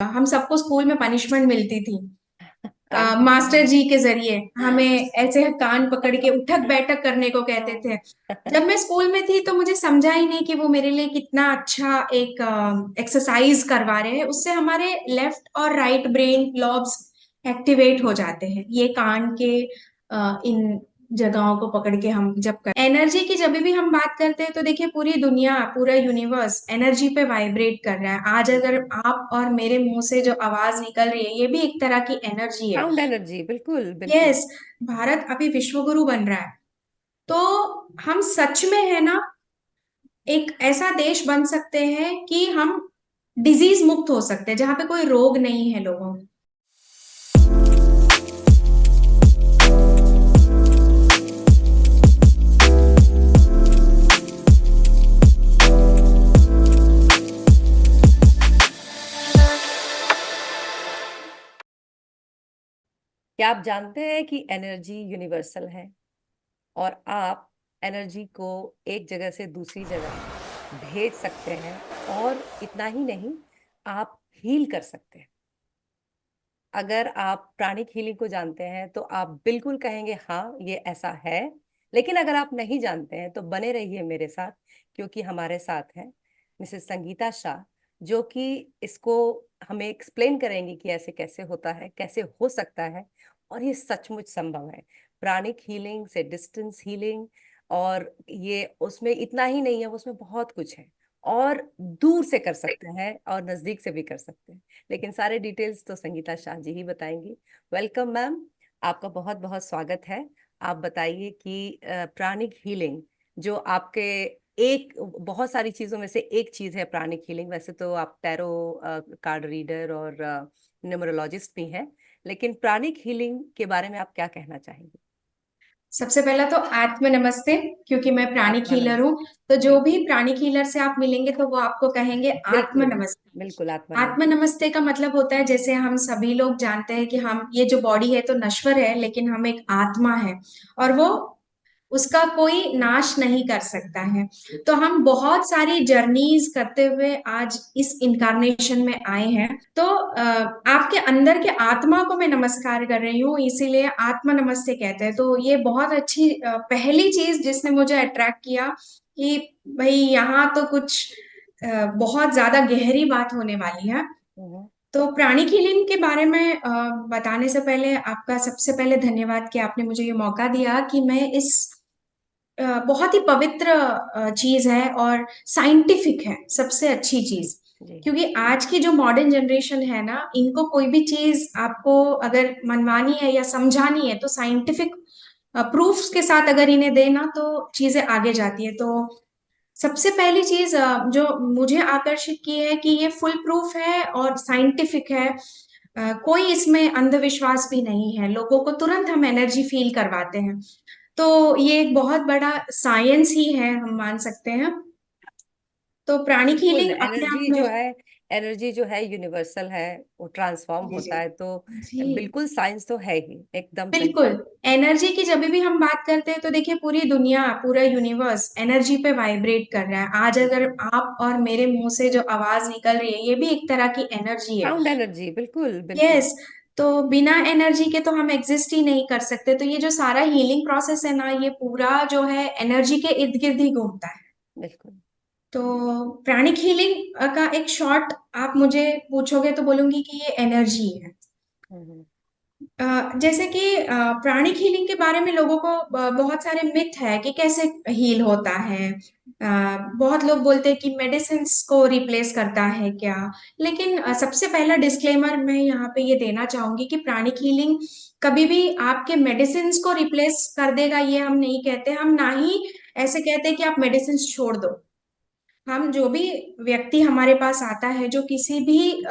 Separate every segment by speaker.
Speaker 1: हम सबको स्कूल में पनिशमेंट मिलती थी।
Speaker 2: कान
Speaker 1: मास्टर जी के जरिए हमें ऐसे कान पकड़ के उठक बैठक करने को कहते
Speaker 2: हाँ।
Speaker 1: थे। जब मैं स्कूल में थी तो मुझे समझा ही नहीं कि वो मेरे लिए कितना अच्छा एक एक्सरसाइज करवा रहे हैं। उससे हमारे लेफ्ट और राइट ब्रेन लॉब्स एक्टिवेट हो जाते हैं। ये कान के इन जगहों को पकड़ के हम जब कर एनर्जी की जब भी हम बात करते हैं तो देखिए पूरी दुनिया पूरा यूनिवर्स एनर्जी पे वाइब्रेट कर रहा है। आज अगर आप और मेरे मुंह से जो आवाज निकल रही है ये भी एक तरह की एनर्जी है।
Speaker 2: साउंड एनर्जी, बिल्कुल बिल्कुल।
Speaker 1: यस। भारत अभी विश्व गुरु बन रहा है। तो हम सच में है ना एक ऐसा देश बन सकते हैं कि हम डिजीज मुक्त हो सकते हैं जहां पे कोई रोग नहीं है लोगों को।
Speaker 2: क्या आप जानते हैं कि एनर्जी यूनिवर्सल है और आप एनर्जी को एक जगह से दूसरी जगह भेज सकते हैं। और इतना ही नहीं, आप हील कर सकते हैं। अगर आप प्राणिक हीलिंग को जानते हैं तो आप बिल्कुल कहेंगे हाँ ये ऐसा है। लेकिन अगर आप नहीं जानते हैं तो बने रहिए मेरे साथ, क्योंकि हमारे साथ हैं मिसेस संगीता शाह, जो कि इसको हमें एक्सप्लेन करेंगी कि ऐसे कैसे होता है, कैसे हो सकता है, और ये सचमुच संभव है। प्राणिक हीलिंग से डिस्टेंस हीलिंग, और ये उसमें इतना ही नहीं है, उसमें बहुत कुछ है। और दूर से कर सकते हैं और नजदीक से भी कर सकते हैं। लेकिन सारे डिटेल्स तो संगीता शाह जी ही बताएंगी। वेलकम मैम, आपका बहुत बहुत स्वागत है। आप बताइए कि प्राणिक हीलिंग जो आपके एक बहुत सारी चीजों में से एक चीज है। प्राणिक हीलिंग, वैसे तो आप टैरो कार्ड रीडर और न्यूमरोलॉजिस्ट भी हैं, लेकिन प्राणिक हीलिंग के बारे में आप क्या कहना चाहेंगे?
Speaker 1: सबसे पहला तो आत्म नमस्ते। क्योंकि मैं प्राणिक
Speaker 2: आत्मा
Speaker 1: हीलर हूँ
Speaker 2: नमस्ते।
Speaker 1: तो जो
Speaker 2: जी,
Speaker 1: भी प्राणिक हीलर से आप मिलेंगे तो वो आपको कहेंगे आत्म
Speaker 2: बिल्कुल
Speaker 1: नमस्ते।
Speaker 2: बिल्कुल, आत्मा
Speaker 1: आत्म
Speaker 2: नमस्ते।
Speaker 1: नमस्ते का मतलब होता है जैसे हम सभी लोग जानते हैं कि हम ये जो बॉडी है तो नश्वर है लेकिन हम एक आत्मा है और वो उसका कोई नाश नहीं कर सकता है। तो हम बहुत सारी जर्नीज करते हुए आज इस इनकारनेशन में आए हैं। तो आपके अंदर के आत्मा को मैं नमस्कार कर रही हूँ इसीलिए आत्मा नमस्ते कहते हैं। तो ये बहुत अच्छी पहली चीज जिसने मुझे अट्रैक्ट किया कि भाई यहाँ तो कुछ बहुत ज्यादा गहरी बात होने वाली है।
Speaker 2: हम्म।
Speaker 1: तो प्राणिक हीलिंग के बारे में बताने से पहले आपका सबसे पहले धन्यवाद कि आपने मुझे ये मौका दिया कि मैं इस बहुत ही पवित्र चीज है और साइंटिफिक है सबसे अच्छी चीज।
Speaker 2: जी,
Speaker 1: क्योंकि आज की जो मॉडर्न जनरेशन है ना इनको कोई भी चीज आपको अगर मनवानी है या समझानी है तो साइंटिफिक प्रूफ्स के साथ अगर इन्हें देना तो चीजें आगे जाती है। तो सबसे पहली चीज जो मुझे आकर्षित की है कि ये फुल प्रूफ है और साइंटिफिक है। कोई इसमें अंधविश्वास भी नहीं है। लोगों को तुरंत हम एनर्जी फील करवाते हैं। तो ये एक बहुत बड़ा साइंस ही है हम मान सकते हैं। तो प्राणिक
Speaker 2: बिल्कुल।
Speaker 1: हीलिंग अपने आप
Speaker 2: एनर्जी जो
Speaker 1: में
Speaker 2: है, एनर्जी जो है यूनिवर्सल है, वो ट्रांसफॉर्म
Speaker 1: जी जी
Speaker 2: होता है। तो
Speaker 1: जी
Speaker 2: बिल्कुल साइंस तो है ही, एकदम सही
Speaker 1: बिल्कुल।
Speaker 2: बात।
Speaker 1: एनर्जी की जब भी हम बात करते हैं तो देखिए पूरी दुनिया पूरा यूनिवर्स एनर्जी पे वाइब्रेट कर रहा है। आज अगर आप और मेरे मुंह से जो आवाज निकल रही है ये भी एक तरह की एनर्जी है।
Speaker 2: साउंड एनर्जी, बिल्कुल बिल्कुल।
Speaker 1: यस। तो बिना एनर्जी के तो हम एग्जिस्ट ही नहीं कर सकते। तो ये जो सारा हीलिंग प्रोसेस है ना ये पूरा जो है एनर्जी के इर्द गिर्द ही घूमता है।
Speaker 2: बिल्कुल।
Speaker 1: तो प्राणिक हीलिंग का एक शॉर्ट आप मुझे पूछोगे तो बोलूंगी कि ये एनर्जी है।
Speaker 2: हम्म।
Speaker 1: जैसे कि प्राणिक हीलिंग के बारे में लोगों को बहुत सारे मिथ है कि कैसे हील होता है। बहुत लोग बोलते हैं कि मेडिसिन को रिप्लेस करता है क्या। लेकिन सबसे पहला डिस्क्लेमर मैं यहाँ पे ये देना चाहूंगी कि प्राणिक हीलिंग कभी भी आपके मेडिसिन को रिप्लेस कर देगा ये हम नहीं कहते। हम ना ही ऐसे कहते कि आप मेडिसिन छोड़ दो। हम जो भी व्यक्ति हमारे पास आता है जो किसी भी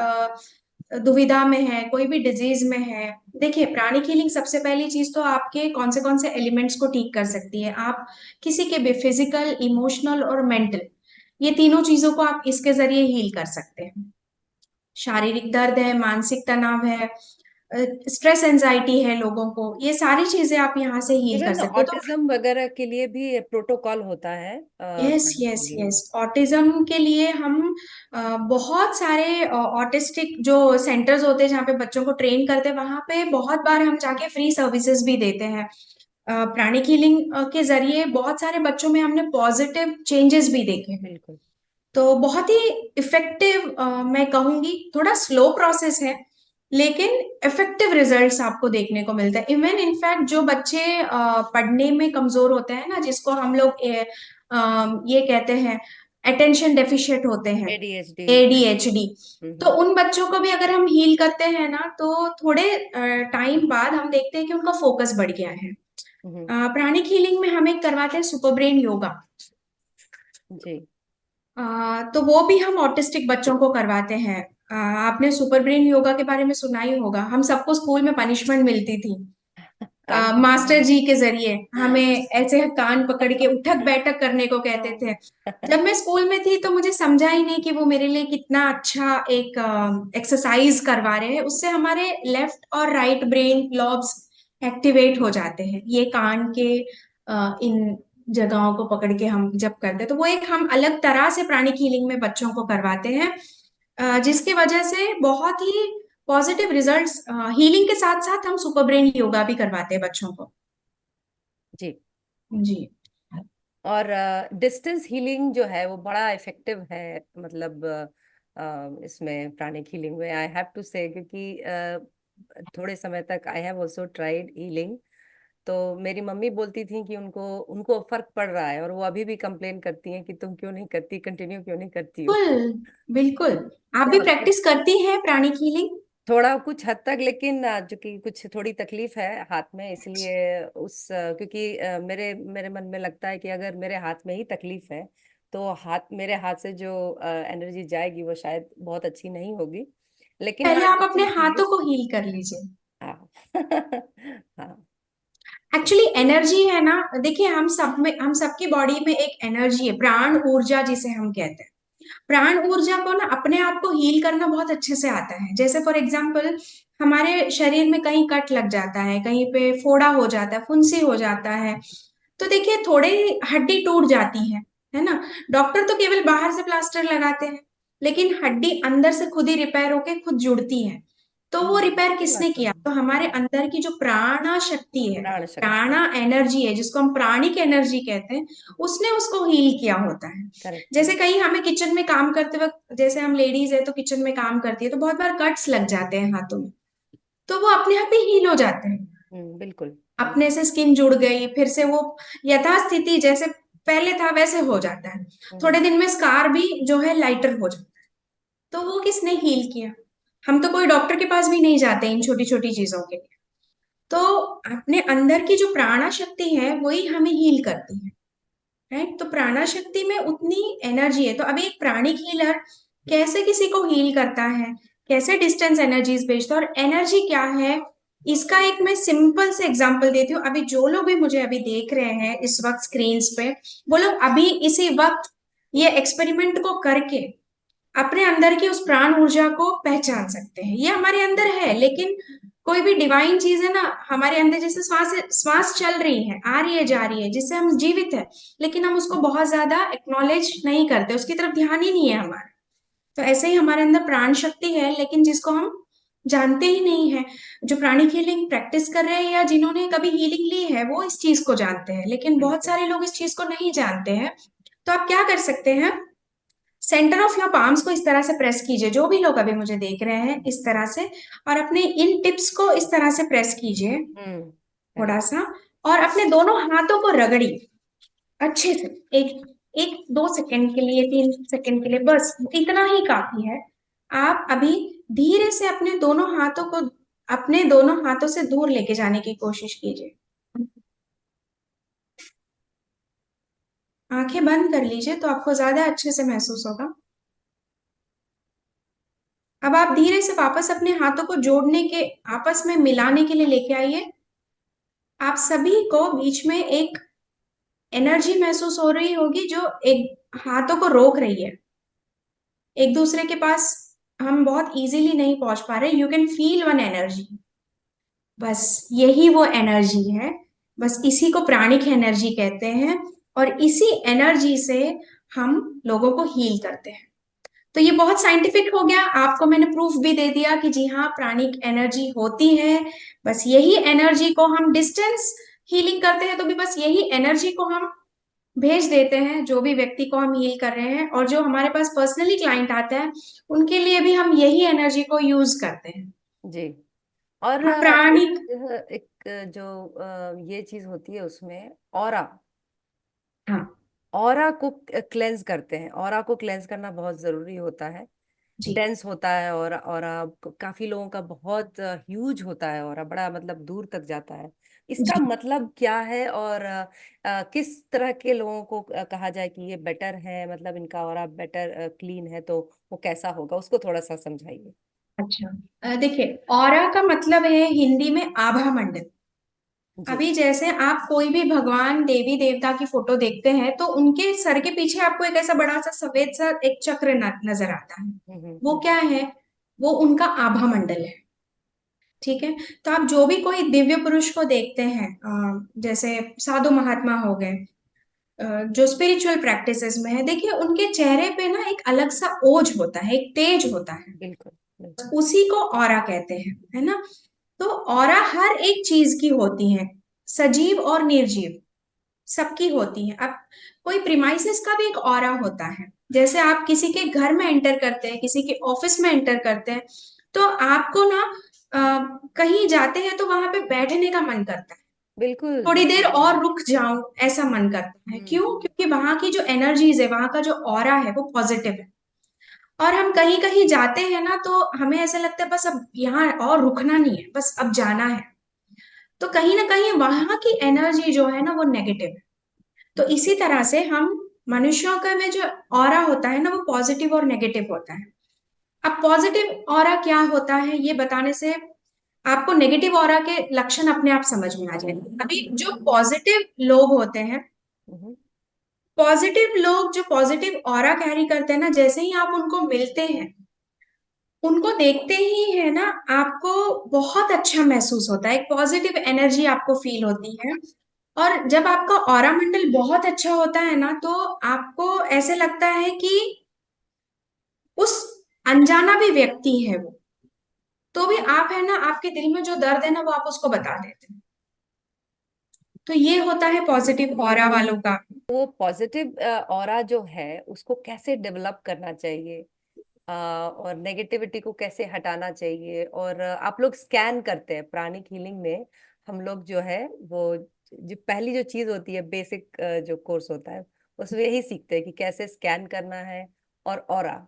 Speaker 1: दुविधा में है कोई भी डिजीज में है। देखिए प्राणिक हीलिंग सबसे पहली चीज तो आपके कौन से एलिमेंट्स को ठीक कर सकती है। आप किसी के भी फिजिकल इमोशनल और मेंटल ये तीनों चीजों को आप इसके जरिए हील कर सकते हैं। शारीरिक दर्द है मानसिक तनाव है स्ट्रेस एंजाइटी है लोगों को, ये सारी चीजें आप यहाँ से हील कर
Speaker 2: इवन
Speaker 1: सकते हो। तो
Speaker 2: ऑटिज्म वगैरह के लिए भी प्रोटोकॉल होता है
Speaker 1: यस
Speaker 2: प्राणिक
Speaker 1: यस
Speaker 2: हीलिंग में।
Speaker 1: यस, ऑटिज्म के लिए हम बहुत सारे ऑटिस्टिक जो सेंटर्स होते हैं जहाँ पे बच्चों को ट्रेन करते हैं, वहां पे बहुत बार हम जाके फ्री सर्विसेज भी देते हैं। प्राणिक हीलिंग के जरिए बहुत सारे बच्चों में हमने पॉजिटिव चेंजेस भी देखे हैं।
Speaker 2: बिल्कुल।
Speaker 1: तो बहुत ही इफेक्टिव, मैं कहूंगी थोड़ा स्लो प्रोसेस है, लेकिन इफेक्टिव रिजल्ट्स आपको देखने को मिलता है। इवन इनफैक्ट जो बच्चे पढ़ने में कमजोर होते हैं ना, जिसको हम लोग ये कहते हैं अटेंशन डेफिशिएट होते हैं,
Speaker 2: एडीएचडी।
Speaker 1: एडीएचडी, तो
Speaker 2: हम्म।
Speaker 1: उन बच्चों को भी अगर हम हील करते हैं ना, तो थोड़े टाइम बाद हम देखते हैं कि उनका फोकस बढ़ गया है।
Speaker 2: हम्म।
Speaker 1: प्राणिक हीलिंग में हम एक करवाते हैं सुपर ब्रेन योगा।
Speaker 2: जी।
Speaker 1: तो वो भी हम ऑटिस्टिक बच्चों को करवाते हैं। आपने सुपर ब्रेन योगा के बारे में सुना ही होगा, हम सबको स्कूल में पनिशमेंट मिलती थी।
Speaker 2: कान
Speaker 1: मास्टर
Speaker 2: पकड़ना।
Speaker 1: जी के जरिए हमें ऐसे कान पकड़ के उठक बैठक करने को कहते
Speaker 2: हाँ।
Speaker 1: थे। जब मैं स्कूल में थी तो मुझे समझा ही नहीं कि वो मेरे लिए कितना अच्छा एक एक्सरसाइज करवा रहे हैं। उससे हमारे लेफ्ट और राइट ब्रेन लॉब्स एक्टिवेट हो जाते हैं। ये कान के इन जगहों को पकड़ के हम जब करते हैं, तो वो एक हम अलग तरह से प्राणिक हीलिंग में बच्चों को करवाते हैं, जिसकी वजह से बहुत ही पॉजिटिव रिजल्ट्स। हीलिंग के साथ साथ हम सुपर ब्रेन योगा भी करवाते हैं बच्चों को।
Speaker 2: जी।
Speaker 1: जी।
Speaker 2: और डिस्टेंस हीलिंग जो है वो बड़ा इफेक्टिव है, मतलब इसमें प्राणिक हीलिंग में आई हैव टू से, क्योंकि थोड़े समय तक I have also tried healing. तो मेरी मम्मी बोलती थी कि उनको उनको फर्क पड़ रहा है, और वो अभी भी कंप्लेन करती हैं कि तुम क्यों नहीं करती, कंटिन्यू क्यों नहीं करती हो।
Speaker 1: बिल्कुल बिल्कुल। आप भी
Speaker 2: तो
Speaker 1: प्रैक्टिस करती हैं प्राणिक हीलिंग?
Speaker 2: थोड़ा कुछ हद तक, लेकिन जो कि कुछ थोड़ी तकलीफ है हाथ में, इसलिए क्योंकि मेरे मेरे मन में लगता है कि अगर मेरे हाथ में ही तकलीफ है, तो मेरे हाथ से जो एनर्जी जाएगी वो शायद बहुत अच्छी नहीं होगी। लेकिन हाँ,
Speaker 1: पहले आप अपने
Speaker 2: डिस्टेंस
Speaker 1: हाथों
Speaker 2: हीलिंग।
Speaker 1: को हील कर लीजिए।
Speaker 2: हाँ। हाँ। सही।
Speaker 1: एक्चुअली एनर्जी है ना, देखिए हम सब में, हम सबकी बॉडी में एक एनर्जी है, प्राण ऊर्जा जिसे हम कहते हैं। प्राण ऊर्जा को ना अपने आप को हील करना बहुत अच्छे से आता है। जैसे फॉर एग्जाम्पल, हमारे शरीर में कहीं कट लग जाता है, कहीं पे फोड़ा हो जाता है, फुंसी हो जाता है, तो देखिए थोड़े ही हड्डी टूट जाती है ना। डॉक्टर तो केवल बाहर से प्लास्टर लगाते हैं, लेकिन हड्डी अंदर से खुद ही रिपेयर होके खुद जुड़ती है। तो वो रिपेयर
Speaker 2: ये
Speaker 1: किसने
Speaker 2: बात तो
Speaker 1: किया?
Speaker 2: है।
Speaker 1: तो हमारे अंदर की जो प्राणा शक्ति है,
Speaker 2: प्राण शक्ति।
Speaker 1: प्राणा एनर्जी है, जिसको हम प्राणिक एनर्जी कहते हैं, उसने उसको हील किया होता है।
Speaker 2: करेक्ट,
Speaker 1: जैसे
Speaker 2: करेक्ट।
Speaker 1: कहीं हमें किचन में काम करते वक्त, जैसे हम लेडीज है तो किचन में काम करती है, तो बहुत बार कट्स लग जाते हैं हाथों में, तो वो अपने आप ही हील हो जाते हैं।
Speaker 2: बिल्कुल।
Speaker 1: अपने से स्किन जुड़ गई, फिर से वो यथास्थिति जैसे पहले था वैसे हो जाता है।
Speaker 2: हम्म।
Speaker 1: थोड़े दिन में स्कार भी जो है लाइटर हो जाता है। तो वो किसने हील किया? हम तो कोई डॉक्टर के पास भी नहीं जाते इन छोटी छोटी चीजों के लिए। तो अपने अंदर की जो प्राणा शक्ति है वही हमें हील करती है, राइट? तो प्राणा शक्ति में उतनी एनर्जी है। तो अभी एक प्राणिक हीलर कैसे किसी को हील करता है, कैसे डिस्टेंस एनर्जीज भेजता है, और एनर्जी क्या है, इसका एक मैं सिंपल से एग्जांपल देती हूँ। अभी जो लोग भी मुझे अभी देख रहे हैं इस वक्त स्क्रीन पे, वो लोग अभी इसी वक्त ये एक्सपेरिमेंट को करके अपने अंदर की उस प्राण ऊर्जा को पहचान सकते हैं। ये हमारे अंदर है, लेकिन कोई भी डिवाइन चीज है ना हमारे अंदर, जैसे श्वास श्वास चल रही है, आ रही है, जा रही है, जिससे हम जीवित है, लेकिन हम उसको बहुत ज्यादा एक्नॉलेज नहीं करते, उसकी तरफ ध्यान ही नहीं है हमारा। तो ऐसे ही हमारे अंदर प्राण शक्ति है, लेकिन जिसको हम जानते ही नहीं है। जो प्राणिक हीलिंग प्रैक्टिस कर रहे हैं या जिन्होंने कभी हीलिंग ली है वो इस चीज को जानते हैं, लेकिन बहुत
Speaker 2: बिल्कुल।
Speaker 1: सारे लोग इस चीज को नहीं जानते हैं। तो आप क्या कर सकते हैं, सेंटर ऑफ योर पाम्स को इस तरह से प्रेस कीजिए, जो भी लोग अभी मुझे देख रहे हैं इस तरह से, और अपने इन टिप्स को इस तरह से प्रेस कीजिए थोड़ा
Speaker 2: करेक्ट।
Speaker 1: सा, और अपने दोनों हाथों को रगड़िए अच्छे से। एक एक 2 सेकंड के लिए, 3 सेकंड के लिए, बस इतना ही काफी है। आप अभी धीरे से अपने दोनों हाथों को अपने दोनों हाथों से दूर लेके जाने की कोशिश कीजिए। आंखें बंद कर लीजिए तो आपको ज्यादा अच्छे से महसूस होगा। अब आप धीरे से वापस अपने हाथों को जोड़ने के, आपस में मिलाने के लिए लेके आइए। आप सभी को बीच में एक एनर्जी महसूस हो रही होगी जो एक हाथों को रोक रही है एक दूसरे के पास। हम बहुत इजीली नहीं पहुंच पा रहे, you can feel one energy. बस यही वो एनर्जी है। बस इसी को प्राणिक एनर्जी कहते हैं। और इसी एनर्जी से हम लोगों को हील करते हैं। तो ये बहुत साइंटिफिक हो गया, आपको मैंने प्रूफ भी दे दिया कि जी हाँ, प्राणिक एनर्जी होती है। बस यही एनर्जी को हम डिस्टेंस हीलिंग करते हैं, तो भी बस यही एनर्जी को हम भेज देते हैं जो भी व्यक्ति को हम हील कर रहे हैं, और जो हमारे पास पर्सनली क्लाइंट आता है उनके लिए भी हम यही एनर्जी को यूज करते हैं।
Speaker 2: जी। और
Speaker 1: हाँ, प्राणिक।
Speaker 2: एक जो ये चीज होती है उसमें, ऑरा,
Speaker 1: हाँ
Speaker 2: ऑरा को क्लेंज करते हैं। ऑरा को क्लेंज करना बहुत जरूरी होता है।
Speaker 1: जी।
Speaker 2: डेंस होता है और ऑरा काफी लोगों का बहुत ह्यूज होता है, ऑरा बड़ा मतलब दूर तक जाता है। इसका
Speaker 1: जी।
Speaker 2: मतलब क्या है, और किस तरह के लोगों को कहा जाए कि ये बेटर है, मतलब इनका ऑरा बेटर क्लीन है, तो वो कैसा होगा, उसको थोड़ा सा समझाइए।
Speaker 1: अच्छा, देखिए, ऑरा का मतलब है हिंदी में आभा मंडल।
Speaker 2: जी।
Speaker 1: अभी जैसे आप कोई भी भगवान देवी देवता की फोटो देखते हैं तो उनके सर के पीछे आपको एक ऐसा बड़ा सा सफेद सा एक चक्र नजर आता है। वो क्या है? वो उनका आभा मंडल है। ठीक है। तो आप जो भी कोई दिव्य पुरुष को देखते हैं, जैसे साधु महात्मा हो गए, जो स्पिरिचुअल प्रैक्टिसेस में है, देखिए उनके चेहरे पे ना एक अलग सा ओज होता है, एक तेज होता है।
Speaker 2: बिल्कुल बिल्कुल।
Speaker 1: उसी को ऑरा कहते हैं, है ना। तो ऑरा हर एक चीज की होती है, सजीव और निर्जीव, सबकी होती है। अब कोई प्रिमाइसेस का भी एक ऑरा होता है। जैसे आप किसी के घर में एंटर करते हैं, किसी के ऑफिस में एंटर करते हैं, तो आपको ना कहीं जाते हैं तो वहां पे बैठने का मन करता है,
Speaker 2: बिल्कुल
Speaker 1: थोड़ी देर
Speaker 2: बिल्कुल।
Speaker 1: और रुक जाऊं, ऐसा मन करता है। क्यों? क्योंकि वहां की जो एनर्जीज है, वहां का जो ऑरा है वो पॉजिटिव है। और हम कहीं कहीं जाते हैं ना तो हमें ऐसा लगता है बस अब यहाँ और रुकना नहीं है, बस अब जाना है। तो कहीं ना कहीं वहां की एनर्जी जो है ना वो नेगेटिव है। तो इसी तरह से हम मनुष्यों का में जो ऑरा होता है ना वो पॉजिटिव और नेगेटिव होता है। अब पॉजिटिव ऑरा क्या होता है ये बताने से आपको नेगेटिव ऑरा के लक्षण अपने आप समझ में आ जाएंगे। अभी जो पॉजिटिव लोग होते हैं,
Speaker 2: हम्म।
Speaker 1: पॉजिटिव लोग जो पॉजिटिव ऑरा कैरी करते हैं ना, जैसे ही आप उनको मिलते हैं, उनको देखते ही है ना, आपको बहुत अच्छा महसूस होता है, एक पॉजिटिव एनर्जी आपको फील होती है। और जब आपका ऑरा मंडल बहुत अच्छा होता है ना, तो आपको ऐसे लगता है कि उस अनजाना भी व्यक्ति है वो, तो भी आप है ना, आपके दिल में जो दर्द है ना वो आप उसको बता देते हैं। तो ये होता है पॉजिटिव ऑरा वालों का।
Speaker 2: वो पॉजिटिव ऑरा जो है उसको कैसे डेवलप करना चाहिए, और नेगेटिविटी को कैसे हटाना चाहिए, और आप लोग स्कैन करते हैं प्राणिक हीलिंग में। हम लोग जो है वो जो पहली जो चीज होती है, बेसिक जो कोर्स होता है, उसमें यही सीखते हैं कि कैसे स्कैन करना है, और ऑरा।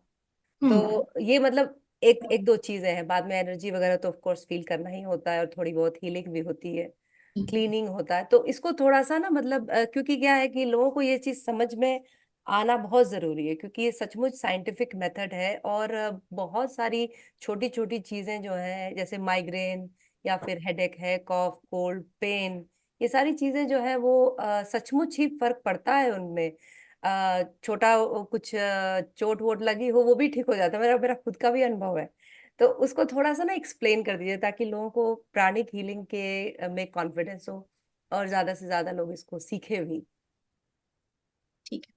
Speaker 1: हम्म।
Speaker 2: तो ये मतलब एक एक दो चीजें हैं, बाद में एनर्जी वगैरह तो ऑफ कोर्स फील करना ही होता है, और थोड़ी बहुत हीलिंग भी होती है, क्लीनिंग होता है। तो इसको थोड़ा सा ना मतलब क्योंकि क्या है कि लोगों को ये चीज समझ में आना बहुत जरूरी है, क्योंकि ये सचमुच साइंटिफिक मेथड है। और बहुत सारी छोटी छोटी चीजें जो है, जैसे माइग्रेन या फिर हेडेक है, कॉफ, कोल्ड, पेन, ये सारी चीजें जो है वो सचमुच ही फर्क पड़ता है उनमें। छोटा कुछ चोट वोट लगी हो वो भी ठीक हो जाता है, मेरा मेरा खुद का भी अनुभव है। तो उसको थोड़ा सा ना एक्सप्लेन कर दीजिए, ताकि लोगों को प्राणिक हीलिंग के में कॉन्फिडेंस हो, और ज्यादा से ज्यादा लोग इसको सीखे भी।
Speaker 1: ठीक है।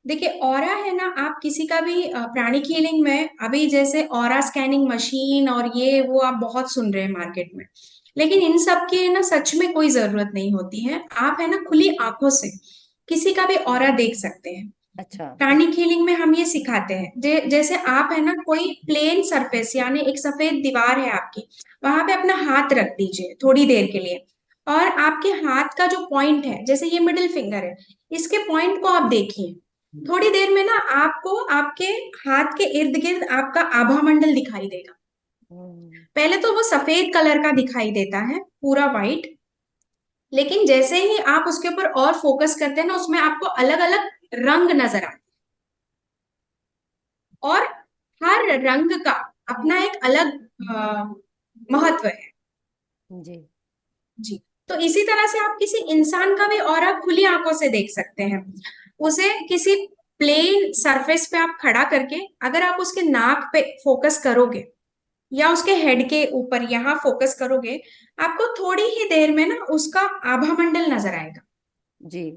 Speaker 1: देखिए, ऑरा है ना, आप किसी का भी प्राणिक हीलिंग में अभी जैसे ऑरा स्कैनिंग मशीन और ये वो आप बहुत सुन रहे हैं मार्केट में, लेकिन इन सब की ना सच में कोई जरूरत नहीं होती है। आप है ना खुली आंखों से किसी का भी ऑरा देख सकते हैं।
Speaker 2: अच्छा।
Speaker 1: प्राणिक हीलिंग में हम ये सिखाते हैं, जैसे आप है ना कोई प्लेन सरफेस यानी एक सफेद दीवार है आपकी, वहां पे अपना हाथ रख दीजिए थोड़ी देर के लिए। और आपके हाथ का जो पॉइंट है, जैसे ये मिडिल फिंगर है, इसके पॉइंट को आप देखिए। थोड़ी देर में ना आपको आपके हाथ के इर्द गिर्द आपका आभा मंडल दिखाई देगा।
Speaker 2: हम्म।
Speaker 1: पहले तो वो सफेद कलर का दिखाई देता है, पूरा वाइट। लेकिन जैसे ही आप उसके ऊपर और फोकस करते हैं ना, उसमें आपको अलग अलग रंग नजर आते हैं। और हर रंग का अपना एक अलग महत्व है।
Speaker 2: जी।
Speaker 1: जी। तो इसी तरह से आप किसी इंसान का भी ऑरा खुली आंखों से देख सकते हैं। उसे किसी प्लेन सरफेस पे आप खड़ा करके अगर आप उसके नाक पे फोकस करोगे, या उसके हेड के ऊपर यहाँ फोकस करोगे, आपको थोड़ी ही देर में ना उसका आभा मंडल नजर आएगा।
Speaker 2: जी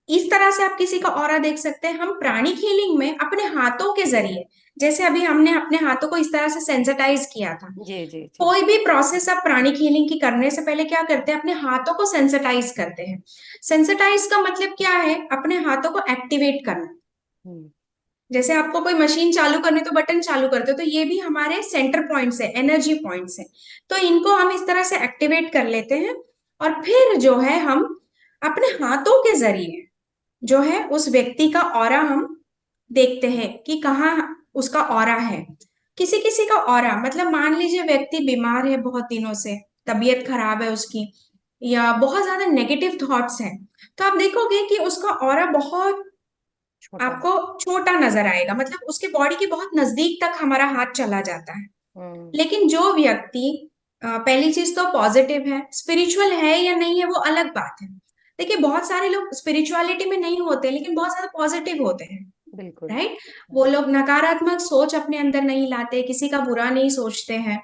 Speaker 1: इस तरह से आप किसी का ऑरा देख सकते हैं। हम प्राणिक हीलिंग में अपने हाथों के जरिए, जैसे अभी हमने अपने हाथों को इस तरह से सेंसिटाइज किया था,
Speaker 2: जी जी जी।
Speaker 1: कोई भी प्रोसेस आप प्राणिक हीलिंग की करने से पहले क्या करते हैं, अपने हाथों को सेंसिटाइज करते हैं। सेंसिटाइज का मतलब क्या है, अपने हाथों को एक्टिवेट करना।
Speaker 2: हम्म।
Speaker 1: जैसे आपको कोई मशीन चालू करनी तो बटन चालू करते हो, तो ये भी हमारे सेंटर पॉइंट्स है, एनर्जी पॉइंट्स है। तो इनको हम इस तरह से एक्टिवेट कर लेते हैं, और फिर जो है हम अपने हाथों के जरिए जो है उस व्यक्ति का ऑरा हम देखते हैं कि कहाँ उसका ऑरा है। किसी किसी का ऑरा मतलब, मान लीजिए व्यक्ति बीमार है बहुत दिनों से, तबीयत खराब है उसकी, या बहुत ज्यादा नेगेटिव थॉट्स हैं, तो आप देखोगे कि उसका ऑरा बहुत
Speaker 2: छोटा।
Speaker 1: आपको छोटा नजर आएगा, मतलब उसके बॉडी के बहुत नजदीक तक हमारा हाथ चला जाता है।
Speaker 2: हम्म।
Speaker 1: लेकिन जो व्यक्ति पहली चीज तो पॉजिटिव है, स्पिरिचुअल है या नहीं है वो अलग बात है। देखिए बहुत सारे लोग स्पिरिचुअलिटी में नहीं होते लेकिन बहुत ज्यादा पॉजिटिव होते हैं,
Speaker 2: बिल्कुल।
Speaker 1: राइट। वो लोग नकारात्मक सोच अपने अंदर नहीं लाते, किसी का बुरा नहीं सोचते हैं,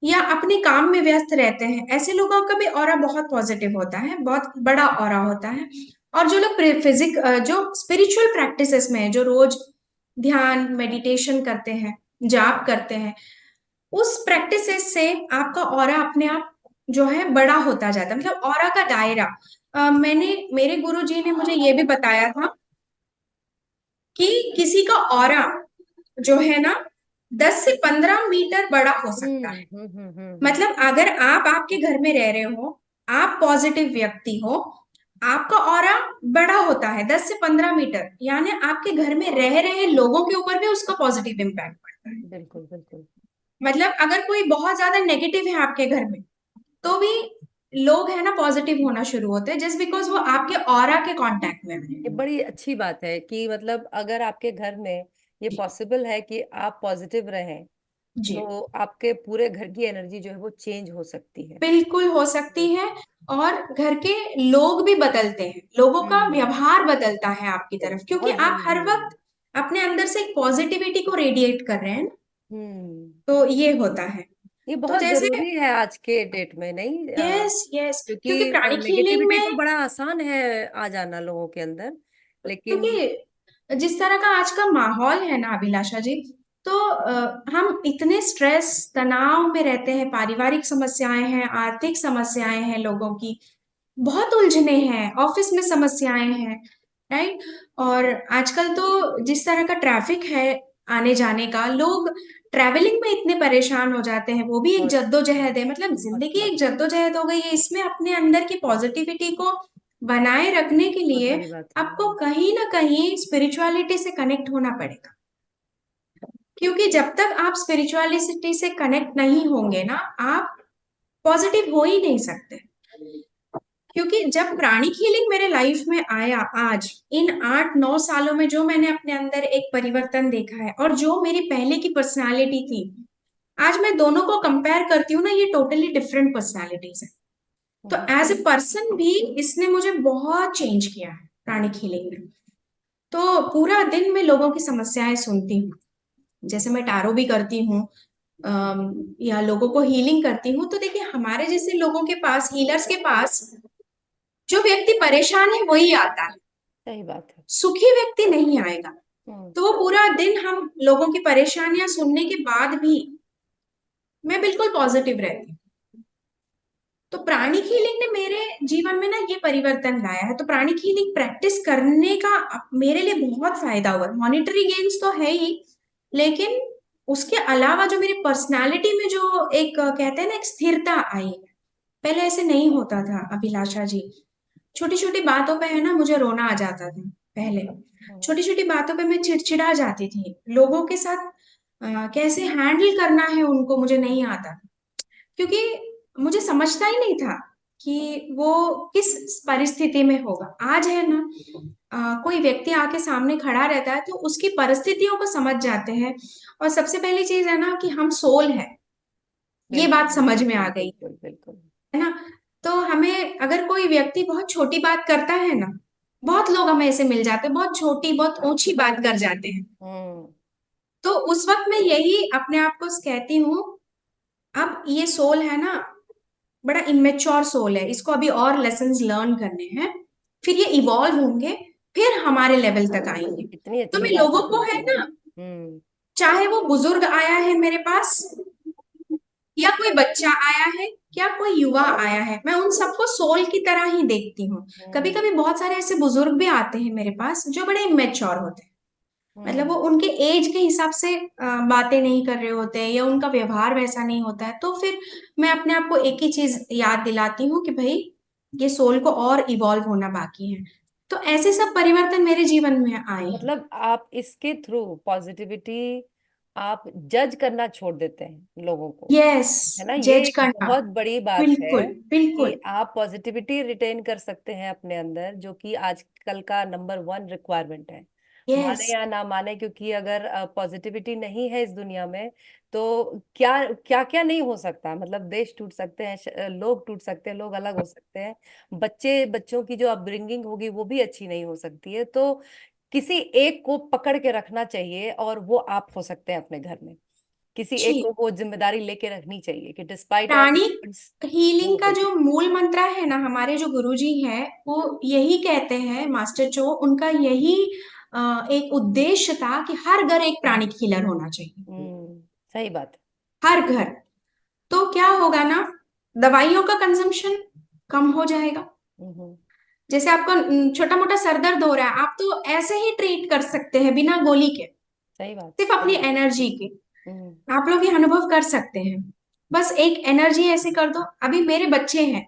Speaker 1: या अपने काम में व्यस्त रहते हैं। ऐसे लोगों का भी ऑरा बहुत पॉजिटिव होता है, बहुत बड़ा ऑरा होता है। और जो लोग जो स्पिरिचुअल प्रैक्टिसेस में है, जो रोज ध्यान मेडिटेशन करते हैं, जाप करते हैं, उस प्रैक्टिसेस से आपका ऑरा अपने आप जो है बड़ा होता जाता है, मतलब ऑरा का दायरा। मैंने मेरे गुरु जी ने मुझे ये भी बताया था कि किसी का ऑरा जो है ना 10 से 15 मीटर बड़ा हो सकता है। मतलब अगर आप आपके घर में रह रहे हो, आप पॉजिटिव व्यक्ति हो, आपका ऑरा बड़ा होता है 10 से 15 मीटर, यानी आपके घर में रह रहे लोगों के ऊपर भी उसका पॉजिटिव इम्पैक्ट पड़ता है।
Speaker 2: बिल्कुल बिल्कुल।
Speaker 1: मतलब अगर कोई बहुत ज्यादा नेगेटिव है आपके घर में, तो भी लोग है ना पॉजिटिव होना शुरू होते हैं, जस्ट बिकॉज वो आपके ऑरा के कांटेक्ट में है।
Speaker 2: ये बड़ी अच्छी बात है कि मतलब अगर आपके घर में ये पॉसिबल है कि आप पॉजिटिव रहें,
Speaker 1: जी,
Speaker 2: तो आपके पूरे घर की एनर्जी जो है वो चेंज हो सकती है।
Speaker 1: बिल्कुल हो सकती है। और घर के लोग भी बदलते हैं, लोगों का
Speaker 2: हम्म।
Speaker 1: व्यवहार बदलता है आपकी
Speaker 2: तो
Speaker 1: तरफ, क्योंकि
Speaker 2: बहुत
Speaker 1: आप हर
Speaker 2: जरूरी है।
Speaker 1: वक्त अपने अंदर से एक पॉजिटिविटी को रेडिएट कर रहे हैं ना।
Speaker 2: हम्म।
Speaker 1: तो ये होता है।
Speaker 2: ये
Speaker 1: तो
Speaker 2: बहुत
Speaker 1: जैसे,
Speaker 2: जरूरी है आज के डेट में, नहीं?
Speaker 1: यस यस, क्योंकि
Speaker 2: क्योंकि
Speaker 1: प्राणिक हीलिंग
Speaker 2: नेगेटिविटी तो
Speaker 1: में,
Speaker 2: बड़ा आसान है आ जाना लोगों के अंदर, लेकिन
Speaker 1: क्योंकि जिस तरह का आज का माहौल है ना अभिलाषा जी, तो हम इतने स्ट्रेस तनाव में रहते हैं, पारिवारिक समस्याएं हैं, आर्थिक समस्याएं हैं लोगों की, बहुत उलझने हैं, ऑफिस में समस्याएं हैं, राइट। और आजकल तो जिस तरह का ट्रैफिक है आने जाने का, लोग ट्रैवलिंग में इतने परेशान हो जाते हैं, वो भी एक
Speaker 2: बहुत
Speaker 1: जद्दोजहद है, मतलब
Speaker 2: बहुत
Speaker 1: जिंदगी
Speaker 2: बहुत
Speaker 1: एक जद्दोजहद हो गई है। इसमें अपने अंदर की पॉजिटिविटी को बनाए रखने के
Speaker 2: बहुत
Speaker 1: लिए
Speaker 2: बड़ी बात है।
Speaker 1: आपको कहीं ना कहीं स्पिरिचुअलिटी से कनेक्ट होना पड़ेगा, क्योंकि जब तक आप स्पिरिचुअलिटी से कनेक्ट नहीं होंगे ना, आप पॉजिटिव हो ही नहीं सकते। क्योंकि जब प्राणिक हीलिंग मेरे लाइफ में आया, आज इन 8-9 सालों में जो मैंने अपने अंदर एक परिवर्तन देखा है, और जो मेरी पहले की पर्सनालिटी थी, आज मैं दोनों को कंपेयर करती हूँ ना, ये टोटली डिफरेंट पर्सनालिटीज है। तो
Speaker 2: हम्म।
Speaker 1: एज ए पर्सन भी इसने मुझे बहुत चेंज किया है प्राणिक हीलिंग में। तो पूरा दिन मैं लोगों की समस्याएं सुनती हूँ, जैसे मैं टारो भी करती हूँ, या लोगों को हीलिंग करती हूँ। तो देखिए हमारे जैसे लोगों के पास, हीलर्स के पास, जो व्यक्ति परेशान है वही आता है,
Speaker 2: सही बात है।
Speaker 1: सुखी व्यक्ति नहीं आएगा।
Speaker 2: हम्म।
Speaker 1: तो वो पूरा दिन हम लोगों की परेशानियां सुनने के बाद भी मैं बिल्कुल पॉजिटिव रहती हूँ। तो प्राणिक हीलिंग ने मेरे जीवन में ना ये परिवर्तन लाया है। तो प्राणिक हीलिंग प्रैक्टिस करने का मेरे लिए बहुत फायदा हुआ। मॉनिटरी गेम्स तो है ही, लेकिन उसके अलावा जो मेरी पर्सनालिटी में जो एक कहते हैं ना एक स्थिरता आई है, पहले ऐसे नहीं होता था अभिलाषा जी। छोटी छोटी बातों पे है ना मुझे रोना आ जाता था पहले,
Speaker 2: हम्म।
Speaker 1: छोटी छोटी बातों पे मैं चिड़चिड़ा जाती थी, लोगों के साथ कैसे हैंडल करना है उनको मुझे नहीं आता, क्योंकि मुझे समझता ही नहीं था कि वो किस परिस्थिति में होगा। आज है ना, कोई व्यक्ति आके सामने खड़ा रहता है तो उसकी परिस्थितियों को समझ जाते हैं। और सबसे पहली चीज है ना कि हम सोल है, ये बात
Speaker 2: बिल्कुल
Speaker 1: समझ में आ
Speaker 2: बिल्कुल
Speaker 1: गई,
Speaker 2: बिल्कुल बिल्कुल।
Speaker 1: है ना। तो हमें अगर कोई व्यक्ति बहुत छोटी बात करता है ना, बहुत लोग हमें ऐसे मिल जाते हैं, बहुत छोटी बहुत ऊंची बात कर जाते हैं,
Speaker 2: हम्म।
Speaker 1: तो उस वक्त मैं यही अपने आप को कहती हूँ अब ये सोल है ना, बड़ा इमेच्योर सोल है, इसको अभी और लेसन्स लर्न करने हैं, फिर ये इवॉल्व होंगे, फिर हमारे लेवल तक आएंगे।
Speaker 2: इतनी
Speaker 1: तो
Speaker 2: अच्छी
Speaker 1: मैं
Speaker 2: बात
Speaker 1: लोगों
Speaker 2: आपने
Speaker 1: को है
Speaker 2: कही।
Speaker 1: ना,
Speaker 2: हम्म।
Speaker 1: चाहे वो बुजुर्ग आया है मेरे पास, या कोई बच्चा आया है, या कोई युवा आया है, मैं उन सबको सोल की तरह ही देखती हूँ। कभी
Speaker 2: हम्म।
Speaker 1: कभी बहुत सारे ऐसे बुजुर्ग भी आते हैं मेरे पास जो बड़े इमेच्योर होते हैं, मतलब वो
Speaker 2: हम्म।
Speaker 1: उनके एज के हिसाब से बातें नहीं कर रहे होते हैं, या उनका व्यवहार वैसा नहीं होता है, तो फिर मैं अपने आप को एक ही चीज याद दिलाती हूँ कि भाई ये सोल को और इवॉल्व होना बाकी है। तो ऐसे सब परिवर्तन मेरे जीवन में आए हैं।
Speaker 2: मतलब आप इसके थ्रू पॉजिटिविटी, आप जज करना छोड़ देते हैं लोगों को,
Speaker 1: यस,
Speaker 2: है ना? ये
Speaker 1: जज
Speaker 2: एक
Speaker 1: करना,
Speaker 2: बहुत बड़ी बात है
Speaker 1: बिल्कुल
Speaker 2: कि
Speaker 1: बिल्कुल।
Speaker 2: आप पॉजिटिविटी रिटेन कर सकते हैं अपने अंदर, जो कि आजकल का नंबर वन रिक्वायरमेंट है।
Speaker 1: यस,
Speaker 2: माने या ना माने, क्योंकि अगर पॉजिटिविटी नहीं है इस दुनिया में तो क्या क्या क्या नहीं हो सकता। मतलब देश टूट सकते हैं, लोग टूट सकते हैं, लोग अलग हो सकते हैं, बच्चों की जो अपब्रिंगिंग होगी वो भी अच्छी नहीं हो सकती है। तो किसी एक को पकड़ के रखना चाहिए, और वो आप हो सकते हैं अपने घर में। किसी एक को
Speaker 1: जी।
Speaker 2: वो जिम्मेदारी लेके रखनी चाहिए कि डिस्पाइट ऑल
Speaker 1: प्राणी
Speaker 2: एफर्ट्स
Speaker 1: हीलिंग
Speaker 2: वो
Speaker 1: का
Speaker 2: देख।
Speaker 1: जो मूल मंत्र है ना, हमारे जो गुरुजी हैं वो यही कहते हैं, मास्टर चो, उनका यही एक उद्देश्य था कि हर घर एक प्राणिक हीलर होना चाहिए।
Speaker 2: सही बात
Speaker 1: हर घर। तो क्या होगा ना, दवाइयों का कंजम्पशन कम हो जाएगा।
Speaker 2: है।
Speaker 1: जैसे आपका छोटा मोटा सर दर्द हो रहा है, आप तो ऐसे ही ट्रीट कर सकते हैं बिना गोली के,
Speaker 2: सही बात।
Speaker 1: सिर्फ अपनी एनर्जी के।
Speaker 2: हम्म।
Speaker 1: आप लोग ये अनुभव कर सकते हैं, बस एक एनर्जी ऐसे कर दो। अभी मेरे बच्चे हैं,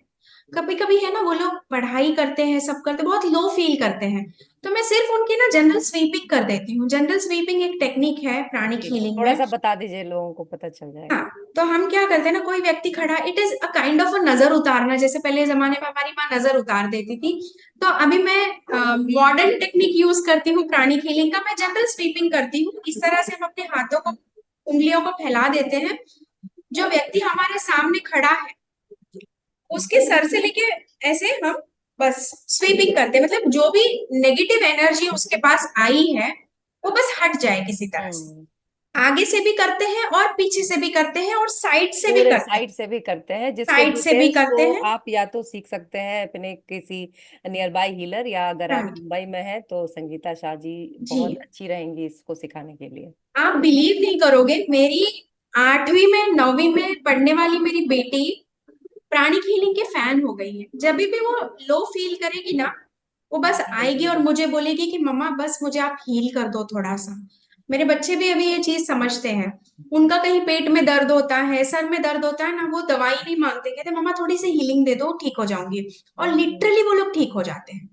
Speaker 1: कभी कभी है ना वो लोग पढ़ाई करते हैं, सब करते हैं, बहुत लो फील करते हैं, तो मैं सिर्फ उनकी ना जनरल स्वीपिंग कर देती हूँ। जनरल स्वीपिंग एक टेक्निक है प्राणिक
Speaker 2: जी,
Speaker 1: हीलिंग
Speaker 2: थोड़ा
Speaker 1: में।
Speaker 2: सा बता दीजिए, लोगों को पता चल जाएगा।
Speaker 1: हाँ, तो हम क्या करते हैं ना, कोई व्यक्ति खड़ा, it is a kind of a नजर उतारना, जैसे पहले जमाने में हमारी माँ नजर उतार देती थी। तो अभी मैं मॉडर्न टेक्निक यूज करती हूँ प्राणिक हीलिंग का, मैं जनरल स्वीपिंग करती हूँ। इस तरह से हम अपने हाथों को, उंगलियों को फैला देते हैं, जो व्यक्ति हमारे सामने खड़ा है उसके सर से लेके ऐसे हम बस स्वीपिंग करते हैं, मतलब जो भी नेगेटिव एनर्जी उसके पास आई है वो बस हट जाए किसी तरह से।
Speaker 2: हम्म।
Speaker 1: आगे से भी करते हैं और पीछे से भी करते हैं और साइड से भी
Speaker 2: पूरे
Speaker 1: करते हैं।
Speaker 2: साइड से भी करते हैं, जिसके
Speaker 1: साइड से भी
Speaker 2: डिटेल्स
Speaker 1: करते
Speaker 2: को
Speaker 1: हैं।
Speaker 2: आप या तो सीख सकते हैं अपने किसी नियर बाय हीलर, या अगर आप
Speaker 1: हाँ
Speaker 2: मुंबई में हैं तो संगीता शाह जी
Speaker 1: जी।
Speaker 2: बहुत अच्छी रहेंगी इसको सिखाने के लिए।
Speaker 1: आप बिलीव नहीं करोगे, मेरी 8वीं में 9वीं में पढ़ने वाली मेरी बेटी प्राणिक हीलिंग के फैन हो गई है। जब भी वो लो फील करेगी ना, वो बस आएगी और मुझे बोलेगी कि मम्मा बस मुझे आप हील कर दो थोड़ा सा। मेरे बच्चे भी अभी ये चीज समझते हैं। उनका कहीं पेट में दर्द होता है, सर में दर्द होता है ना, वो दवाई नहीं मांगते, कहते मम्मा थोड़ी सी हीलिंग दे दो, ठीक हो जाऊंगी। और
Speaker 2: हम्म।
Speaker 1: लिटरली वो लोग ठीक हो जाते हैं।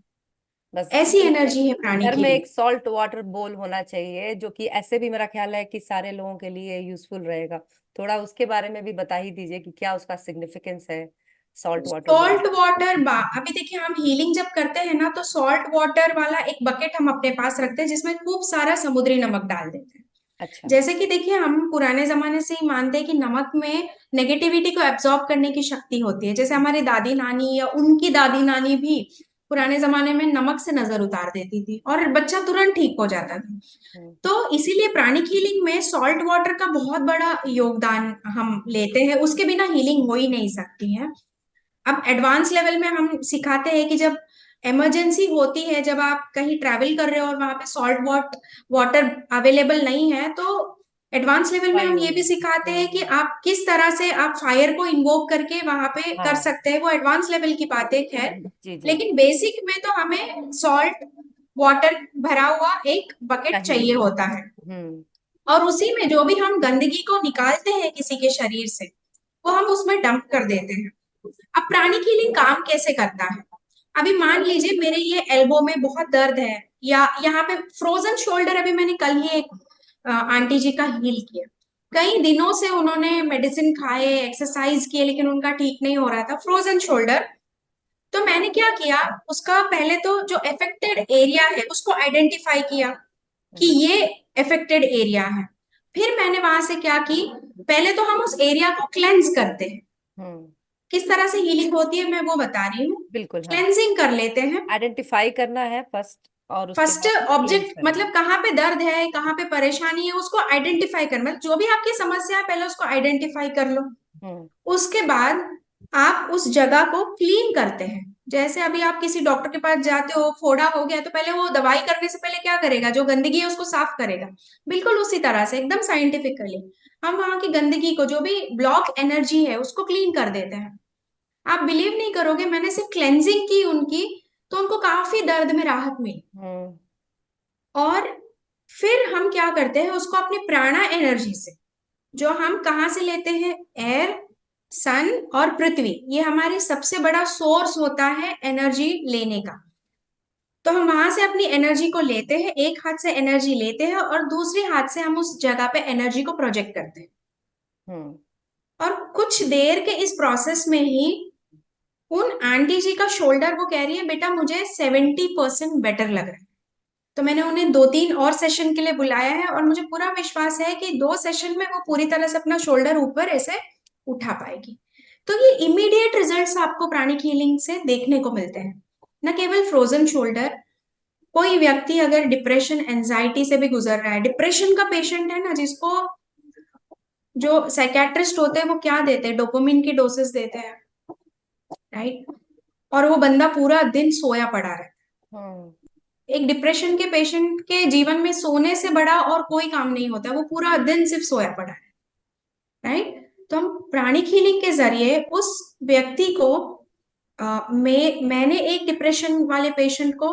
Speaker 2: बस
Speaker 1: ऐसी
Speaker 2: ठीक है।
Speaker 1: एनर्जी है प्राणिक
Speaker 2: घर में
Speaker 1: हीलिंग।
Speaker 2: एक सॉल्ट वाटर बोल होना चाहिए, जो कि ऐसे भी मेरा ख्याल है कि सारे लोगों के लिए यूजफुल रहेगा। थोड़ा उसके बारे में भी बता ही दीजिए कि क्या उसका सिग्निफिकेंस है, सॉल्ट वाटर बोल।
Speaker 1: सॉल्ट वाटर बा अभी देखिए, हम हीलिंग जब करते हैं ना, तो सॉल्ट वाटर वाला एक बकेट हम अपने पास रखते हैं जिसमें खूब सारा समुद्री नमक डाल देते हैं।
Speaker 2: अच्छा।
Speaker 1: जैसे कि देखिए, हम पुराने जमाने से ही मानते हैं कि नमक में नेगेटिविटी को एब्जॉर्ब करने की शक्ति होती है। जैसे हमारी दादी नानी या उनकी दादी नानी भी पुराने जमाने में नमक से नजर उतार देती थी और बच्चा तुरंत ठीक हो जाता था।
Speaker 2: हम्म।
Speaker 1: तो इसीलिए प्राणिक हीलिंग में सॉल्ट वाटर का बहुत बड़ा योगदान हम लेते हैं, उसके बिना हीलिंग हो ही नहीं सकती है। अब एडवांस लेवल में हम सिखाते हैं कि जब इमरजेंसी होती है, जब आप कहीं ट्रैवल कर रहे हो और वहां पे सॉल्ट वाटर अवेलेबल नहीं है, तो एडवांस लेवल में हम
Speaker 2: फायर।
Speaker 1: ये भी सिखाते हैं कि
Speaker 2: हम्म।
Speaker 1: आप किस तरह से आप फायर को इन्वोक करके वहां पे कर
Speaker 2: हाँ।
Speaker 1: सकते हैं। वो एडवांस लेवल की बातें है,
Speaker 2: जी जी।
Speaker 1: लेकिन बेसिक में तो हमें सॉल्ट वाटर भरा हुआ एक बकेट
Speaker 2: चाहिए।
Speaker 1: चाहिए होता है।
Speaker 2: हम्म।
Speaker 1: और उसी में जो भी हम गंदगी को निकालते हैं किसी के शरीर से, वो हम उसमें डंप कर देते हैं। अब प्राणिक हीलिंग काम कैसे करता है? अभी मान लीजिए मेरे ये एल्बो में बहुत दर्द है, या यहाँ पे फ्रोजन शोल्डर, अभी मैंने कल ही एक आंटी जी का हील किया। कई दिनों से उन्होंने मेडिसिन खाए, एक्सरसाइज किए, लेकिन उनका ठीक नहीं हो रहा था फ्रोजन शोल्डर। तो मैंने क्या किया, उसका पहले तो जो अफेक्टेड एरिया है उसको आइडेंटिफाई किया कि
Speaker 2: हम्म।
Speaker 1: ये अफेक्टेड एरिया है। फिर मैंने वहां से क्या की, पहले तो हम उस एरिया को क्लेंज करते हैं।
Speaker 2: हम्म।
Speaker 1: किस तरह से हीलिंग होती है मैं वो बता रही हूँ।
Speaker 2: बिल्कुल, हाँ।
Speaker 1: क्लेंजिंग कर लेते हैं।
Speaker 2: आइडेंटिफाई करना है फर्स्ट, और उसके
Speaker 1: फर्स्ट
Speaker 2: बाद क्लेंस
Speaker 1: ऑब्जेक्ट,
Speaker 2: करना
Speaker 1: मतलब
Speaker 2: है।
Speaker 1: कहाँ पे दर्द है, कहाँ पे परेशानी है, उसको आइडेंटिफाई कर, मतलब जो भी आपकी समस्या है पहले उसको आइडेंटिफाई कर लो।
Speaker 2: हम्म।
Speaker 1: उसके बाद आप उस जगह को क्लीन करते हैं। जैसे अभी आप किसी डॉक्टर के पास जाते हो, फोड़ा हो गया तो पहले वो दवाई करने से पहले क्या करेगा, जो गंदगी है उसको साफ करेगा। बिल्कुल उसी तरह से एकदम साइंटिफिकली हम वहां की गंदगी को, जो भी ब्लॉक एनर्जी है, उसको क्लीन कर देते हैं। आप बिलीव नहीं करोगे, मैंने सिर्फ क्लेंजिंग की उनकी, तो उनको काफी दर्द में राहत मिली।
Speaker 2: हम्म।
Speaker 1: और फिर हम क्या करते हैं, उसको अपनी प्राणा एनर्जी से, जो हम कहाँ से लेते हैं, एयर, सन और पृथ्वी, ये हमारी सबसे बड़ा सोर्स होता है एनर्जी लेने का। तो हम वहां से अपनी एनर्जी को लेते हैं, एक हाथ से एनर्जी लेते हैं और दूसरे हाथ से हम उस जगह पे एनर्जी को प्रोजेक्ट करते हैं।
Speaker 2: हम्म।
Speaker 1: और कुछ देर के इस प्रोसेस में ही उन आंटी जी का शोल्डर, वो कह रही है बेटा मुझे 70% बेटर लग रहा है। तो मैंने उन्हें 2-3 और सेशन के लिए बुलाया है और मुझे पूरा विश्वास है कि 2 सेशन में वो पूरी तरह से अपना शोल्डर ऊपर ऐसे उठा पाएगी। तो ये इमीडिएट रिजल्ट्स आपको प्राणिक हीलिंग से देखने को मिलते हैं। न केवल फ्रोजन शोल्डर, कोई व्यक्ति अगर डिप्रेशन एंजाइटी से भी गुजर रहा है, डिप्रेशन का पेशेंट है ना, जिसको जो साइकेट्रिस्ट होते हैं वो क्या देते हैं, डोपामिन की डोसेस देते हैं, राइट। और वो बंदा पूरा दिन सोया पड़ा रहता है।
Speaker 2: हम्म।
Speaker 1: एक डिप्रेशन के पेशेंट के जीवन में सोने से बड़ा और कोई काम नहीं होता, वो पूरा दिन सिर्फ सोया पड़ा है, राइट। तो हम प्राणिक हीलिंग के जरिए उस व्यक्ति को, मैंने एक डिप्रेशन वाले पेशेंट को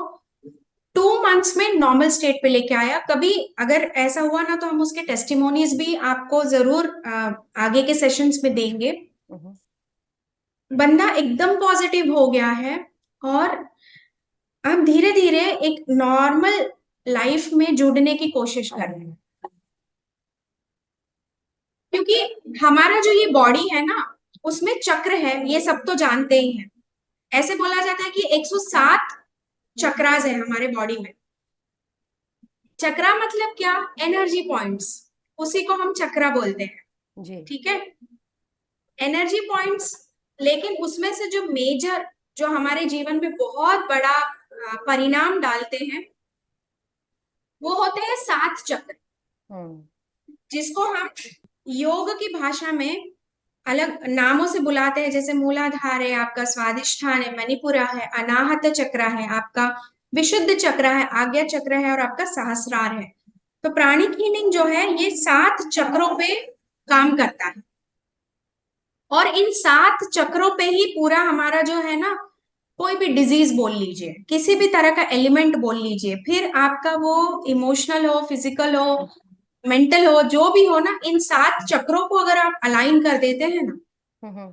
Speaker 1: 2 मंथ्स में नॉर्मल स्टेट पे लेके आया। कभी अगर ऐसा हुआ ना तो हम उसके टेस्टिमोनीज भी आपको जरूर आगे के सेशंस में देंगे।
Speaker 2: हम्म।
Speaker 1: बंदा एकदम पॉजिटिव हो गया है और अब धीरे धीरे एक नॉर्मल लाइफ में जुड़ने की कोशिश कर रहे हैं। क्योंकि हमारा जो ये बॉडी है ना, उसमें चक्र है, ये सब तो जानते ही हैं। ऐसे बोला जाता है कि 107 चक्रास है हमारे बॉडी में। चक्रा मतलब क्या, एनर्जी पॉइंट्स, उसी को हम चक्रा बोलते हैं,
Speaker 2: जी।
Speaker 1: ठीक है। एनर्जी पॉइंट्स, लेकिन उसमें से जो मेजर, जो हमारे जीवन में बहुत बड़ा परिणाम डालते हैं, वो होते हैं 7 चक्र,
Speaker 2: हम्म।
Speaker 1: जिसको हम योग की भाषा में अलग नामों से बुलाते हैं। जैसे मूलाधार है आपका, स्वादिष्ठान है, मणिपुरा है, अनाहत चक्र है आपका, विशुद्ध चक्र है, आज्ञा चक्र है और आपका सहस्रार है। तो प्राणिक हीलिंग जो है ये 7 चक्रों पे काम करता है। और इन 7 चक्रों पे ही पूरा हमारा जो है ना, कोई भी डिजीज बोल लीजिए, किसी भी तरह का एलिमेंट बोल लीजिए, फिर आपका वो इमोशनल हो, फिजिकल हो, मेंटल हो, जो भी हो ना, इन 7 चक्रों को अगर आप अलाइन कर देते हैं ना,
Speaker 2: हम्म।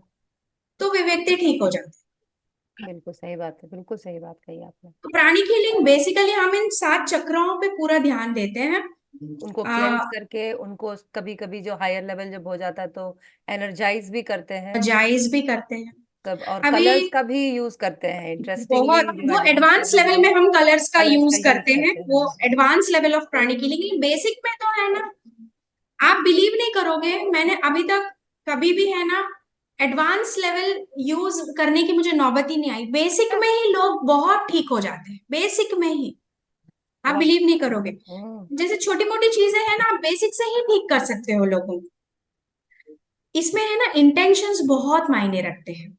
Speaker 1: तो वे व्यक्ति ठीक हो जाते हैं।
Speaker 2: बिल्कुल सही बात है, बिल्कुल सही बात कही आपने।
Speaker 1: तो प्राणिक हीलिंग बेसिकली हम इन 7 चक्रों पे पूरा ध्यान देते हैं।
Speaker 2: उनको क्लेंस करके, उनको कभी कभी जो हायर लेवल जब हो जाता है तो एनर्जाइज भी करते हैं।
Speaker 1: जायज भी करते हैं।
Speaker 2: कब और
Speaker 1: अभी
Speaker 2: कलर्स का भी यूज करते हैं, इंटरेस्टिंगली
Speaker 1: बहुत,
Speaker 2: जो
Speaker 1: वो
Speaker 2: एडवांस
Speaker 1: एडवांस
Speaker 2: लेवल
Speaker 1: लेवल
Speaker 2: है,
Speaker 1: में हम कलर्स का
Speaker 2: कलर्स का
Speaker 1: यूज
Speaker 2: यूज
Speaker 1: करते हैं,
Speaker 2: करते
Speaker 1: वो
Speaker 2: हैं।
Speaker 1: Advance level of pranic healing. लेकिन बेसिक में तो है ना, आप बिलीव नहीं करोगे, मैंने अभी तक कभी भी है ना एडवांस लेवल यूज करने की मुझे नौबत ही नहीं आई। बेसिक में ही लोग बहुत ठीक हो जाते हैं, बेसिक में ही। आप
Speaker 2: वाह।
Speaker 1: बिलीव नहीं करोगे,
Speaker 2: हम्म।
Speaker 1: जैसे छोटी मोटी चीजें हैं ना, आप बेसिक से ही ठीक कर सकते हो लोगों को। इसमें है ना इंटेंशंस बहुत मायने रखते हैं।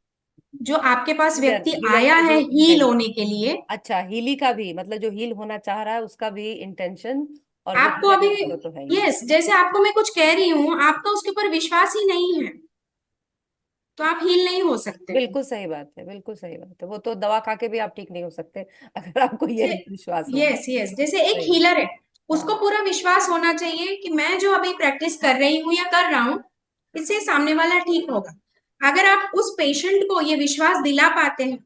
Speaker 1: जो आपके पास
Speaker 2: हीलर,
Speaker 1: व्यक्ति
Speaker 2: हीलर
Speaker 1: आया
Speaker 2: का
Speaker 1: है
Speaker 2: जो
Speaker 1: हील
Speaker 2: इंटेंशन।
Speaker 1: होने के लिए,
Speaker 2: अच्छा, हीली का भी मतलब जो हील होना चाह रहा है उसका भी इंटेंशन, और जो
Speaker 1: आपको
Speaker 2: हीलर
Speaker 1: अभी,
Speaker 2: है उसको तो है ही।
Speaker 1: यस, जैसे आपको मैं कुछ कह रही हूँ, आपका उसके ऊपर विश्वास ही नहीं है, तो आप हील नहीं हो सकते।
Speaker 2: बिल्कुल सही बात है, बिल्कुल सही बात है। वो तो दवा खा के भी आप ठीक नहीं हो सकते अगर आपको ये
Speaker 1: जैसे,
Speaker 2: नहीं विश्वास होगा।
Speaker 1: यस यस, जैसे एक
Speaker 2: सही बात।
Speaker 1: हीलर है, उसको
Speaker 2: हाँ।
Speaker 1: पूरा विश्वास होना चाहिए कि मैं जो अभी प्रैक्टिस कर रही हूँ या कर रहा हूँ, इससे सामने वाला ठीक होगा। अगर आप उस पेशेंट को ये विश्वास दिला पाते हैं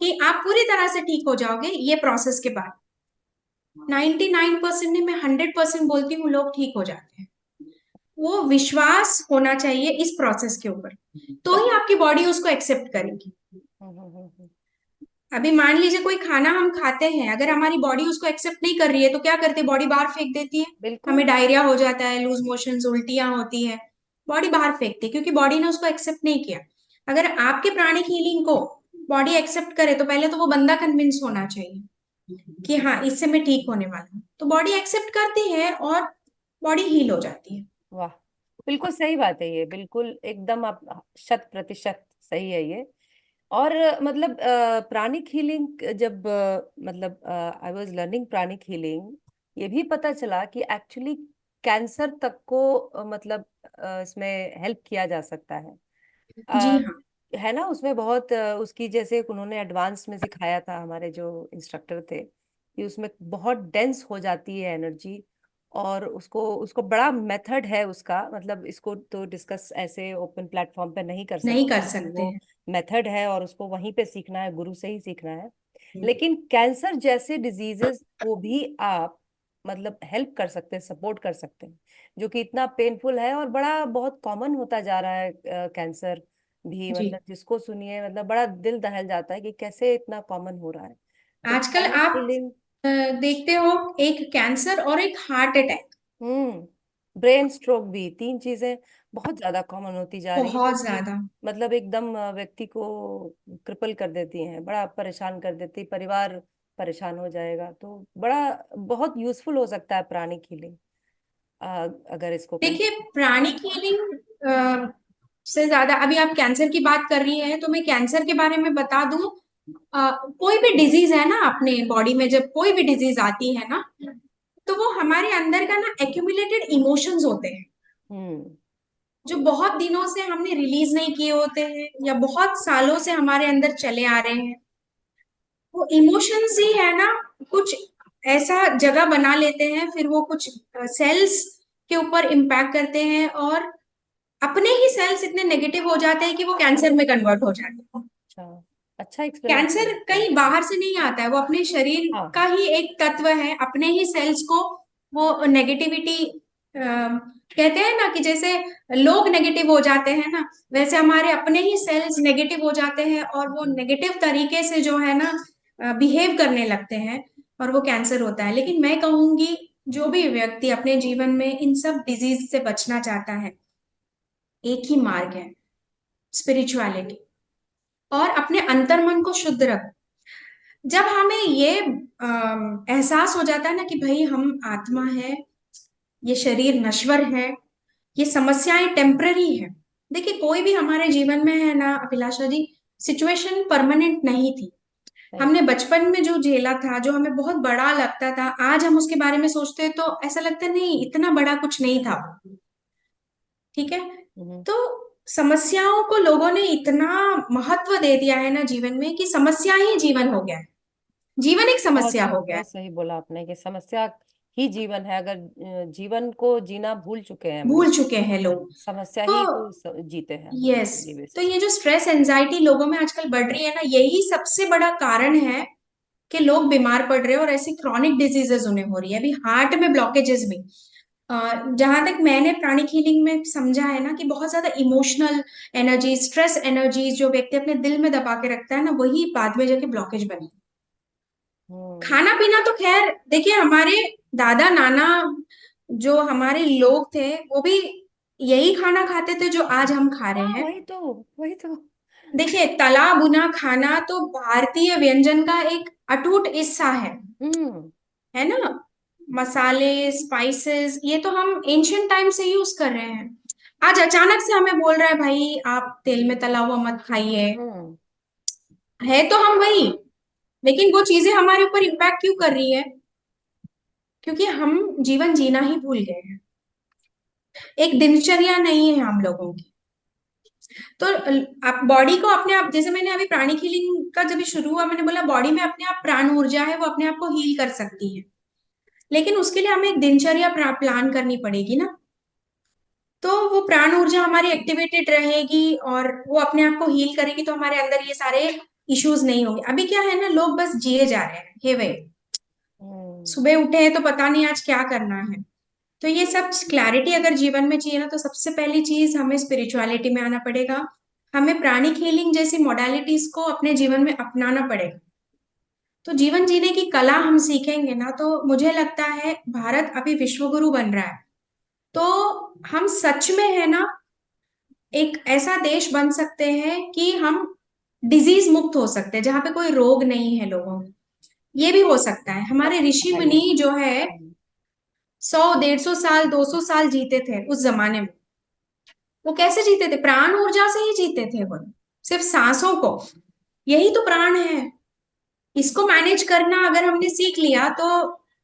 Speaker 1: कि आप पूरी तरह से ठीक हो जाओगे, ये प्रोसेस के बाद 99% नहीं, मैं 100% बोलती हूँ, लोग ठीक हो जाते हैं। वो विश्वास होना चाहिए इस प्रोसेस के ऊपर, तो
Speaker 2: तब।
Speaker 1: ही आपकी बॉडी उसको एक्सेप्ट करेगी।
Speaker 2: हम्म।
Speaker 1: अभी मान लीजिए कोई खाना हम खाते हैं, अगर हमारी बॉडी उसको एक्सेप्ट नहीं कर रही है तो क्या करती है, बॉडी बाहर फेंक देती है।
Speaker 2: बिल्कुल।
Speaker 1: हमें डायरिया हो जाता है, लूज मोशंस, उल्टियां होती है, बॉडी बाहर फेंकती है क्योंकि बॉडी ने उसको एक्सेप्ट नहीं किया। अगर आपके प्राणिक हीलिंग को बॉडी एक्सेप्ट करे तो पहले तो वो बंदा कन्विंस होना चाहिए कि हाँ इससे मैं ठीक होने वाला हूँ, तो बॉडी एक्सेप्ट करती है और बॉडी हील हो जाती है।
Speaker 2: वाह। बिल्कुल सही बात है ये, बिल्कुल एकदम आप 100% सही है ये। और मतलब प्राणिक हीलिंग जब मतलब I was learning pranic healing, ये भी पता चला कि एक्चुअली कैंसर तक को मतलब इसमें हेल्प किया जा सकता है।
Speaker 1: जी
Speaker 2: अ,
Speaker 1: हाँ।
Speaker 2: है ना, उसमें बहुत उसकी जैसे उन्होंने एडवांस में सिखाया था हमारे जो इंस्ट्रक्टर थे, कि उसमें बहुत डेंस हो जाती है एनर्जी। और उसको उसको बड़ा मेथड है उसका, मतलब इसको तो डिस्कस ऐसे ओपन प्लेटफॉर्म पे नहीं कर
Speaker 1: नहीं
Speaker 2: सकते,
Speaker 1: कर
Speaker 2: क्योंकि
Speaker 1: सकते
Speaker 2: वो
Speaker 1: हैं।
Speaker 2: मेथड है और उसको वहीं पे सीखना है, गुरु से ही सीखना है।
Speaker 1: हम्म।
Speaker 2: लेकिन कैंसर जैसे डिजीजेस को भी आप मतलब हेल्प कर सकते हैं, सपोर्ट कर सकते हैं, जो कि इतना पेनफुल है और बड़ा बहुत कॉमन होता जा रहा है कैंसर भी।
Speaker 1: जी।
Speaker 2: मतलब जिसको सुनिए मतलब बड़ा दिल दहल जाता है कि कैसे इतना कॉमन हो रहा है। तो
Speaker 1: आजकल
Speaker 2: प्राणिक
Speaker 1: आप
Speaker 2: हीलिंग।
Speaker 1: देखते हो, एक कैंसर और एक हार्ट अटैक।
Speaker 2: ब्रेन स्ट्रोक भी, तीन चीजें बहुत ज्यादा कॉमन होती जा रही है, जो
Speaker 1: बहुत
Speaker 2: कि
Speaker 1: ज्यादा।
Speaker 2: मतलब एकदम व्यक्ति को क्रिपल कर देती हैं, बड़ा परेशान कर देती, परिवार परेशान हो जाएगा। तो बड़ा बहुत यूजफुल हो सकता है प्राणिक हीलिंग, अगर इसको कहीं।
Speaker 1: देखिए, प्राणिक हीलिंग से ज्यादा, अभी आप कैंसर की बात कर रही हैं तो मैं कैंसर के बारे में बता दूं। कोई भी डिजीज है ना, अपने बॉडी में जब कोई भी डिजीज आती है ना, तो वो हमारे अंदर का ना एक्यूमुलेटेड इमोशंस होते हैं,
Speaker 2: हम्म।
Speaker 1: जो बहुत दिनों से हमने रिलीज नहीं किए होते हैं या बहुत सालों से हमारे अंदर चले आ रहे हैं। वो इमोशंस ही है ना, कुछ ऐसा जगह बना लेते हैं, फिर वो कुछ सेल्स के ऊपर इम्पैक्ट करते हैं, और अपने ही सेल्स इतने नेगेटिव हो जाते हैं कि वो कैंसर में कन्वर्ट हो जाते हैं।
Speaker 2: अच्छा, अच्छा एक्सप्लेनेशन
Speaker 1: कैंसर
Speaker 2: है।
Speaker 1: कहीं बाहर से नहीं आता है, वो अपने शरीर
Speaker 2: हाँ।
Speaker 1: का ही एक तत्व है, अपने ही सेल्स को वो नेगेटिविटी, कहते हैं ना कि जैसे लोग नेगेटिव हो जाते हैं ना, वैसे हमारे अपने ही सेल्स नेगेटिव हो जाते हैं, और वो नेगेटिव तरीके से जो है ना बिहेव करने लगते हैं, और वो कैंसर होता है। लेकिन मैं कहूंगी, जो भी व्यक्ति अपने जीवन में इन सब डिजीज से बचना चाहता है, एक ही मार्ग है, स्पिरिचुअलिटी, और अपने अंतर्मन को शुद्ध रखो। जब हमें ये एहसास हो जाता है ना कि भाई हम आत्मा है, ये शरीर नश्वर है, ये समस्याएं टेम्पररी है। देखिए, कोई भी हमारे जीवन में है ना अभिलाषा जी, सिचुएशन परमानेंट नहीं थी।
Speaker 2: सही।
Speaker 1: हमने बचपन में जो झेला था, जो हमें बहुत बड़ा लगता था, आज हम उसके बारे में सोचते हैं तो ऐसा लगता है नहीं, इतना बड़ा कुछ नहीं था। ठीक है।
Speaker 2: हम्म।
Speaker 1: तो समस्याओं को लोगों ने इतना महत्व दे दिया है ना जीवन में, कि समस्या ही जीवन हो गया है, जीवन एक समस्या हो गया है।
Speaker 2: बहुत सही बोला आपने कि समस्या ही जीवन है। अगर जीवन को जीना भूल चुके हैं
Speaker 1: भूल
Speaker 2: मनुष्य,
Speaker 1: चुके हैं लोग।
Speaker 2: समस्या
Speaker 1: तो
Speaker 2: ही को जीते हैं हम
Speaker 1: यस,
Speaker 2: डेली
Speaker 1: तो
Speaker 2: बेसिस
Speaker 1: ये जो स्ट्रेस एंजाइटी लोगों में आजकल बढ़ रही है ना, यही सबसे बड़ा कारण है कि लोग बीमार पड़ रहे हैं, और ऐसी क्रॉनिक डिजीजेस उन्हें हो रही है। अभी हार्ट में ब्लॉकेजेस भी, जहां तक मैंने प्राणिक हीलिंग में समझा है ना, कि बहुत ज्यादा इमोशनल एनर्जी, स्ट्रेस एनर्जी जो व्यक्ति अपने दिल में दबा के रखता है ना, वही बाद में जाके ब्लॉकेज बने।
Speaker 2: हम्म।
Speaker 1: खाना पीना तो खैर देखिए, हमारे दादा नाना जो हमारे लोग थे, वो भी यही खाना खाते थे जो आज हम खा रहे
Speaker 2: हाँ,
Speaker 1: हैं।
Speaker 2: वही तो।
Speaker 1: देखिए, तला भुना खाना तो भारतीय व्यंजन का एक अटूट हिस्सा
Speaker 2: हम्म।
Speaker 1: है ना। मसाले, स्पाइसेस, ये तो हम एंशियंट टाइम से यूज कर रहे हैं। आज अचानक से हमें बोल रहा है भाई आप तेल में तला हुआ मत खाइए।
Speaker 2: हम्म।
Speaker 1: है तो हम वही, लेकिन वो चीजें हमारे ऊपर इम्पैक्ट क्यों कर रही है? क्योंकि हम जीवन जीना ही भूल गए हैं, एक दिनचर्या नहीं है हम लोगों की। तो आप बॉडी को अपने आप, जैसे मैंने अभी प्राणिक हीलिंग का जब शुरू हुआ, मैंने बोला बॉडी में अपने आप प्राण ऊर्जा है, वो अपने आप को हील कर सकती है। लेकिन उसके लिए हमें एक दिनचर्या प्लान करनी पड़ेगी ना। तो वो प्राण ऊर्जा हमारी एक्टिवेटेड रहेगी, और वो अपने आप को हील करेगी, तो हमारे अंदर ये सारे इश्यूज नहीं होंगे। अभी क्या है ना, लोग बस जिए जा रहे हैं, हे वे,
Speaker 2: हम्म।
Speaker 1: सुबह उठे हैं तो पता नहीं आज क्या करना है। तो ये सब क्लैरिटी अगर जीवन में चाहिए ना, तो सबसे पहली चीज हमें स्पिरिचुअलिटी में आना पड़ेगा। हमें प्राणिक हीलिंग जैसी मॉडलिटीज को अपने जीवन में अपनाना पड़ेगा। तो जीवन जीने की कला हम सीखेंगे ना, तो मुझे लगता है भारत अभी विश्व गुरु बन रहा है। तो हम सच में है ना, एक ऐसा देश बन सकते हैं कि हम डिजीज मुक्त हो सकते हैं, जहां पे कोई रोग नहीं है लोगों को। ये भी हो सकता है। हमारे ऋषि
Speaker 2: है ये।
Speaker 1: मुनि जो है, 100 150 साल 200 साल जीते थे उस जमाने में। वो कैसे जीते थे? प्राण ऊर्जा से ही जीते थे वो, सिर्फ सांसों को। यही तो प्राण है। इसको मैनेज करना अगर हमने सीख लिया तो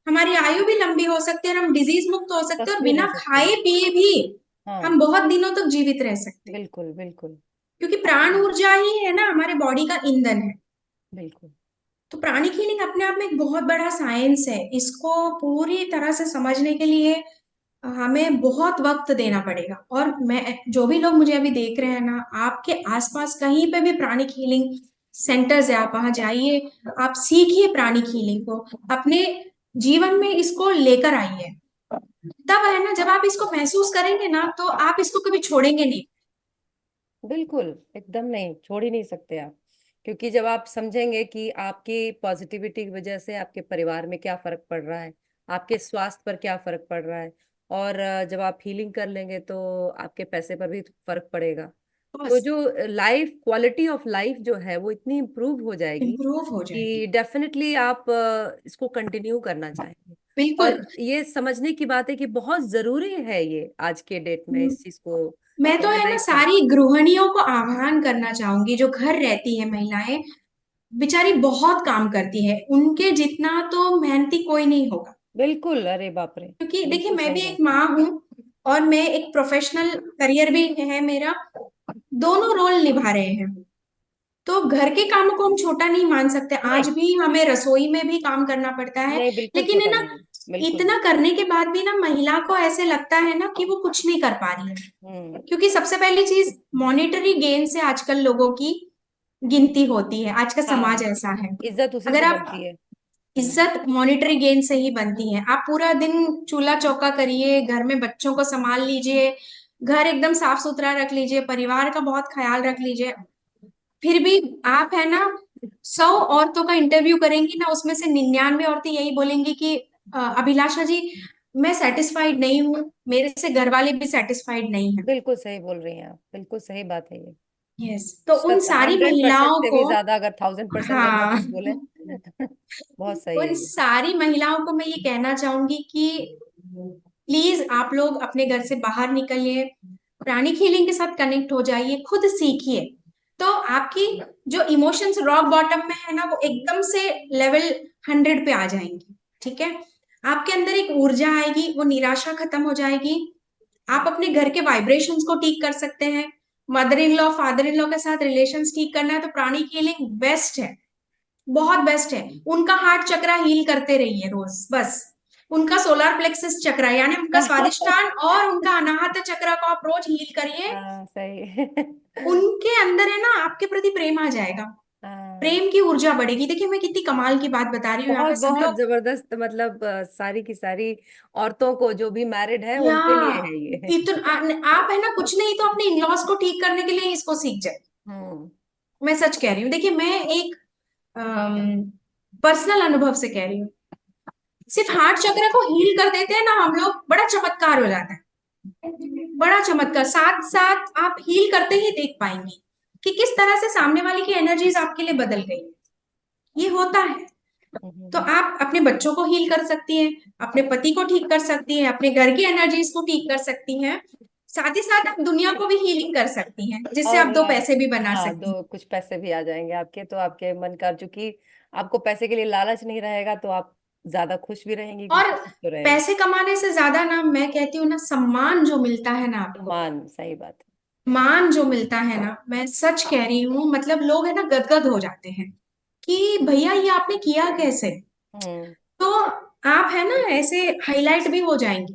Speaker 1: हमारी आयु भी लंबी हो सकती है, और हम डिजीज मुक्त हो सकते हैं,
Speaker 2: स्वस्थ
Speaker 1: और
Speaker 2: भी रह
Speaker 1: बिना
Speaker 2: सकते
Speaker 1: खाए
Speaker 2: हैं।
Speaker 1: पिए भी हम
Speaker 2: हाँ,
Speaker 1: बहुत दिनों तक जीवित रह सकते हैं।
Speaker 2: बिल्कुल बिल्कुल।
Speaker 1: क्योंकि प्राण ऊर्जा ही है ना हमारे बॉडी का ईंधन है।
Speaker 2: बिल्कुल।
Speaker 1: तो प्राणिक हीलिंग अपने आप में एक बहुत बड़ा साइंस है। इसको पूरी तरह से समझने के लिए हमें बहुत वक्त देना पड़ेगा। और मैं, जो भी लोग मुझे अभी देख रहे हैं ना, आपके आसपास कहीं पे भी प्राणिक हीलिंग सेंटर्स है, आप वहां जाइए, आप सीखिए प्राणिक हीलिंग को, अपने जीवन में इसको लेकर आइए। तब है ना, जब आप इसको महसूस करेंगे ना, तो आप इसको कभी छोड़ेंगे नहीं।
Speaker 2: बिल्कुल एकदम नहीं, छोड़ ही नहीं सकते आप। क्योंकि जब आप समझेंगे कि आपकी पॉजिटिविटी की वजह से आपके परिवार में क्या फर्क पड़ रहा है, आपके स्वास्थ्य पर क्या फर्क पड़ रहा है, और जब आप हीलिंग कर लेंगे तो आपके पैसे पर भी फर्क पड़ेगा। तो
Speaker 1: बस
Speaker 2: जो लाइफ, क्वालिटी ऑफ लाइफ जो है वो इतनी इम्प्रूव हो जाएगी
Speaker 1: इम्प्रूव हो जाएगी।
Speaker 2: कि डेफिनेटली आप इसको कंटिन्यू करना चाहेंगे।
Speaker 1: बिल्कुल।
Speaker 2: और ये समझने की बात है कि बहुत जरूरी है ये आज के डेट में इस चीज को
Speaker 1: मैं तो है ना
Speaker 2: रियलाइज करना।
Speaker 1: सारी गृहिणियों को आह्वान करना चाहूंगी, जो घर रहती है महिलाएं, बेचारी बहुत काम करती है, उनके जितना तो मेहनती कोई नहीं होगा।
Speaker 2: बिल्कुल, अरे बाप रे,
Speaker 1: क्योंकि देखिए,
Speaker 2: बिल्कुल
Speaker 1: मैं
Speaker 2: सही
Speaker 1: भी एक
Speaker 2: बात है।
Speaker 1: माँ हूँ, और मैं एक प्रोफेशनल करियर भी है मेरा, दोनों रोल निभा रहे हैं। तो घर के कामों को हम छोटा नहीं मान सकते,
Speaker 2: नहीं,
Speaker 1: आज भी हमें रसोई में भी काम करना पड़ता है।
Speaker 2: नहीं बिल्कुल
Speaker 1: लेकिन है
Speaker 2: छोटा
Speaker 1: ना,
Speaker 2: नहीं है। बिल्कुल।
Speaker 1: इतना करने के बाद भी ना महिला को ऐसे लगता है ना कि वो कुछ नहीं कर पा रही है।
Speaker 2: हम्म।
Speaker 1: क्योंकि सबसे पहली चीज, मॉनेटरी गेन से आजकल लोगों की गिनती होती है, आज का समाज
Speaker 2: हाँ,
Speaker 1: ऐसा है।
Speaker 2: इज्जत उसी
Speaker 1: अगर
Speaker 2: से
Speaker 1: आप,
Speaker 2: बनती है।
Speaker 1: इज्जत मॉनेटरी गेन से ही बनती है। आप पूरा दिन चूल्हा चौका करिए, घर में बच्चों को संभाल लीजिए, घर एकदम साफ सुथरा रख लीजिए, परिवार का बहुत ख्याल रख लीजिए, फिर भी आप है ना 100 औरतों का इंटरव्यू करेंगी ना, उसमें से 99 औरतें यही बोलेंगी कि अभिलाषा जी, मैं सेटिस्फाइड नहीं हूँ, मेरे से घर वाले भी सेटिस्फाइड नहीं है।
Speaker 2: बिल्कुल सही बोल रही हैं आप, बिल्कुल सही बात है ये।
Speaker 1: यस, तो उन सारी
Speaker 2: 100%
Speaker 1: महिलाओं
Speaker 2: से
Speaker 1: को,
Speaker 2: भी ज्यादा, अगर 1000% ज्यादा
Speaker 1: हाँ,
Speaker 2: कुछ बोले बहुत सही
Speaker 1: उन
Speaker 2: है ये।
Speaker 1: सारी महिलाओं को मैं ये कहना चाहूंगी कि प्लीज आप लोग अपने घर से बाहर निकलिए, प्राणिक हीलिंग के साथ कनेक्ट हो जाइए, खुद सीखिए। तो आपकी जो इमोशंस रॉक बॉटम में है ना, वो एकदम से लेवल 100 पे आ जाएंगी। ठीक है? आपके अंदर एक ऊर्जा आएगी, वो निराशा खत्म हो जाएगी। आप अपने घर के वाइब्रेशंस को ठीक कर सकते हैं। Mother in law, father in law के साथ रिलेशंस ठीक करना है तो प्राणिक हीलिंग बेस्ट है, बहुत बेस्ट है। उनका हार्ट चक्रा हील करते रहिए रोज, बस। उनका सोलर प्लेक्सस चक्रा, यानी उनका स्वादिष्टान और उनका अनाहत चक्रा को आप रोज हील करिए।
Speaker 2: हाँ सही।
Speaker 1: उनके अंदर है ना आपके प्रति प्रेम आ जाएगा,
Speaker 2: हाँ,
Speaker 1: प्रेम की ऊर्जा बढ़ेगी। देखिए, मैं कितनी कमाल की बात बता रही हूँ, यहाँ
Speaker 2: बहुत
Speaker 1: पे सब
Speaker 2: बहुत
Speaker 1: लोग,
Speaker 2: जबरदस्त, मतलब सारी की सारी औरतों को जो भी मैरिड है
Speaker 1: या
Speaker 2: उनके लिए है ये।
Speaker 1: इतना, आप है ना कुछ नहीं तो अपने इनलॉज को ठीक करने के लिए इसको सीख जाए।
Speaker 2: हम्म।
Speaker 1: मैं सच कह रही हूँ। देखिए, मैं एक पर्सनल अनुभव से कह रही हूँ, सिर्फ हार्ट चक्र को हील कर देते हैं ना हम लोग, बड़ा चमत्कार हो जाता है, बड़ा चमत्कार। साथ साथ आप हील करते ही देख पाएंगे कि किस तरह से सामने वाले की एनर्जीज आपके लिए बदल गई। ये होता है। तो
Speaker 2: हम्म।
Speaker 1: आप अपने बच्चों को हील कर सकती हैं, अपने पति को ठीक कर सकती हैं, अपने घर की एनर्जीज को ठीक कर सकती हैं, साथ ही साथ आप दुनिया को भी हीलिंग कर सकती हैं, जिससे
Speaker 2: और
Speaker 1: आप दो पैसे भी बना
Speaker 2: हाँ,
Speaker 1: सकती हैं।
Speaker 2: दो कुछ पैसे भी आ जाएंगे आपके, तो आपके मन का, चूंकि आपको पैसे के लिए लालच नहीं रहेगा तो आप ज्यादा खुश भी रहेंगी,
Speaker 1: और
Speaker 2: क्योंकि कुछ तो रहेगा।
Speaker 1: पैसे कमाने से ज्यादा ना, मैं कहती हूँ ना, सम्मान जो मिलता है ना आपको,
Speaker 2: मान, सही बात
Speaker 1: मान जो मिलता है ना, मैं सच कह रही हूँ, मतलब लोग है ना गदगद हो जाते हैं कि भैया ये आपने किया कैसे।
Speaker 2: है। हम्म।
Speaker 1: तो आप है ना ऐसे हाईलाइट भी हो जाएंगे।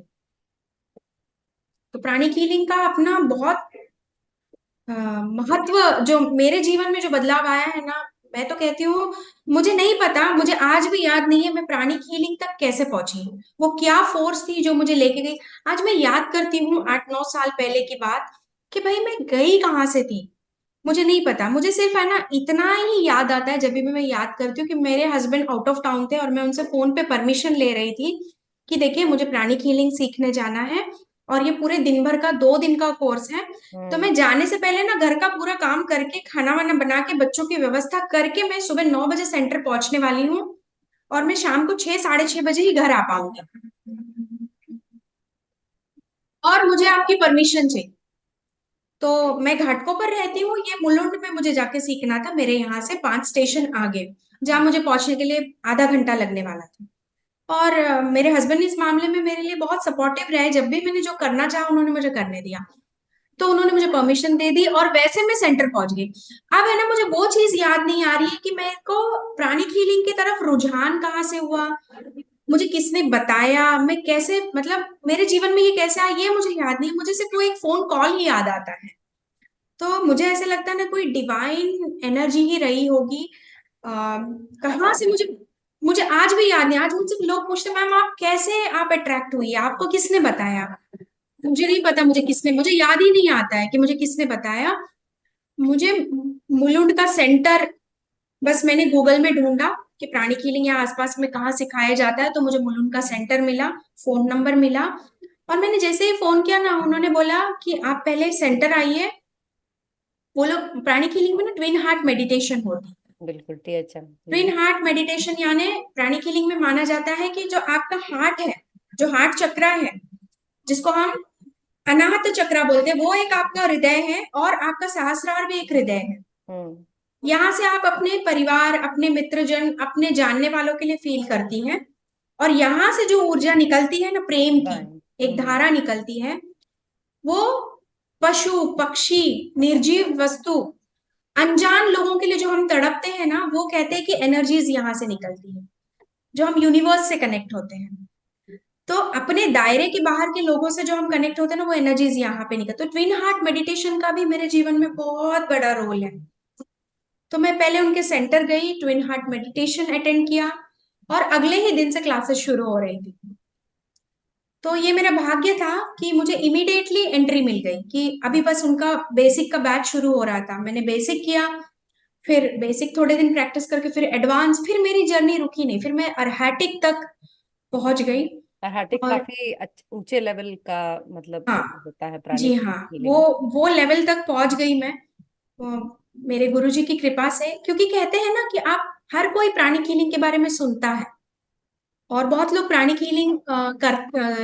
Speaker 1: तो प्राणिक हीलिंग का अपना बहुत महत्व, जो मेरे जीवन में जो बदलाव आया है ना, मैं तो कहती हूँ, मुझे नहीं पता, मुझे आज भी याद नहीं है मैं प्राणिक हीलिंग तक कैसे पहुंची हूँ, वो क्या फोर्स थी जो मुझे लेके गई। आज मैं याद करती हूँ 8-9 साल पहले की बात, कि भाई मैं गई कहाँ से थी, मुझे नहीं पता। मुझे सिर्फ है ना इतना ही याद आता है, जब भी मैं याद करती हूँ, कि मेरे हस्बैंड आउट ऑफ टाउन थे और मैं उनसे फोन पे परमिशन ले रही थी कि देखिए मुझे प्राणिक हीलिंग सीखने जाना है, और ये पूरे दिन भर का 2 दिन का कोर्स है। तो
Speaker 2: हम्म।
Speaker 1: मैं जाने से पहले ना घर का पूरा काम करके, खाना वाना बना के, बच्चों की व्यवस्था करके, मैं सुबह 9 बजे सेंटर पहुंचने वाली हूँ, और मैं शाम को 6-6:30 बजे ही घर आ पाऊंगी, और मुझे आपकी परमिशन चाहिए। तो मैं घाटकों पर रहती हूँ, ये मुलुंड में मुझे जाके सीखना था, मेरे यहाँ से 5 स्टेशन आगे, जहाँ मुझे पहुंचने के लिए आधा घंटा लगने वाला था। और मेरे हस्बैंड इस मामले में मेरे लिए बहुत सपोर्टिव रहे, जब भी मैंने जो करना चाहा उन्होंने मुझे करने दिया। तो उन्होंने मुझे परमिशन दे दी और वैसे मैं सेंटर पहुंच गई। अब है ना, मुझे वो चीज याद नहीं आ रही है कि मेरे को प्राणिक हीलिंग की तरफ रुझान कहाँ से हुआ, मुझे किसने बताया, मैं कैसे, मतलब मेरे जीवन में ये कैसे आया, ये मुझे याद नहीं। मुझे सिर्फ वो एक फोन कॉल ही याद आता है। तो मुझे ऐसे लगता है ना, कोई डिवाइन एनर्जी ही रही होगी। कहाँ से, मुझे मुझे आज भी याद नहीं। आज मुझसे लोग पूछते, मैम आप कैसे, आप अट्रैक्ट हुई, आपको किसने बताया? मुझे नहीं पता, मुझे किसने, मुझे याद ही नहीं आता है कि मुझे किसने बताया। मुझे मुलुंड का सेंटर, बस मैंने गूगल में ढूंढा कि प्राणिक हीलिंग यहाँ आसपास में कहाँ सिखाया जाता है, तो मुझे मुलुंड का सेंटर मिला, फोन नंबर मिला। और मैंने जैसे ही फोन किया ना, उन्होंने बोला कि आप पहले सेंटर आइए। वो लोग प्राणिक हीलिंग में ना ट्विन हार्ट मेडिटेशन होती है।
Speaker 2: बिल्कुल, THM।
Speaker 1: ट्विन हार्ट मेडिटेशन यानी प्राणिक हीलिंग में माना जाता है कि जो आपका हार्ट है, जो हार्ट चक्रा है, जिसको हम अनाहत चक्रा बोलते हैं, वो एक आपका हृदय है, और आपका सहस्रार भी एक हृदय है।
Speaker 2: हम्म।
Speaker 1: यहाँ से आप अपने परिवार, अपने मित्रजन, अपने जानने वालों के लिए फील करती हैं। और यहाँ से जो ऊर्जा निकलती है ना, प्रेम की
Speaker 2: डिवाइन।
Speaker 1: एक धारा निकलती है, वो पशु पक्षी, निर्जीव वस्तु, अनजान लोगों के लिए जो हम तड़पते हैं ना, वो कहते हैं कि एनर्जीज यहाँ से निकलती है, जो हम यूनिवर्स से कनेक्ट होते हैं। तो अपने दायरे के बाहर के लोगों से जो हम कनेक्ट होते हैं ना, वो एनर्जीज यहाँ पे निकलती है। तो ट्विन हार्ट मेडिटेशन का भी मेरे जीवन में बहुत बड़ा रोल है। तो मैं पहले उनके सेंटर गई, ट्विन हार्ट मेडिटेशन अटेंड किया, और अगले ही दिन से क्लासेस शुरू हो रही थी। तो ये मेरा भाग्य था कि मुझे इमीडिएटली एंट्री मिल गई, कि अभी बस उनका बेसिक का बैच शुरू हो रहा था। मैंने बेसिक किया, फिर बेसिक थोड़े दिन प्रैक्टिस करके फिर एडवांस, फिर मेरी जर्नी रुकी नहीं, फिर मैं अरहैटिक तक पहुंच गई।
Speaker 2: हार्टिक
Speaker 1: और
Speaker 2: काफी ऊंचे लेवल का मतलब
Speaker 1: हाँ,
Speaker 2: होता है
Speaker 1: जी
Speaker 2: प्राणिक
Speaker 1: हाँ, वो
Speaker 2: हीलिंग।
Speaker 1: वो लेवल तक पहुंच गई मैं। मेरे गुरुजी की कृपा से, क्योंकि कहते हैं ना कि आप, हर कोई प्राणिक हीलिंग के बारे में सुनता है, और बहुत लोग प्राणिक हीलिंग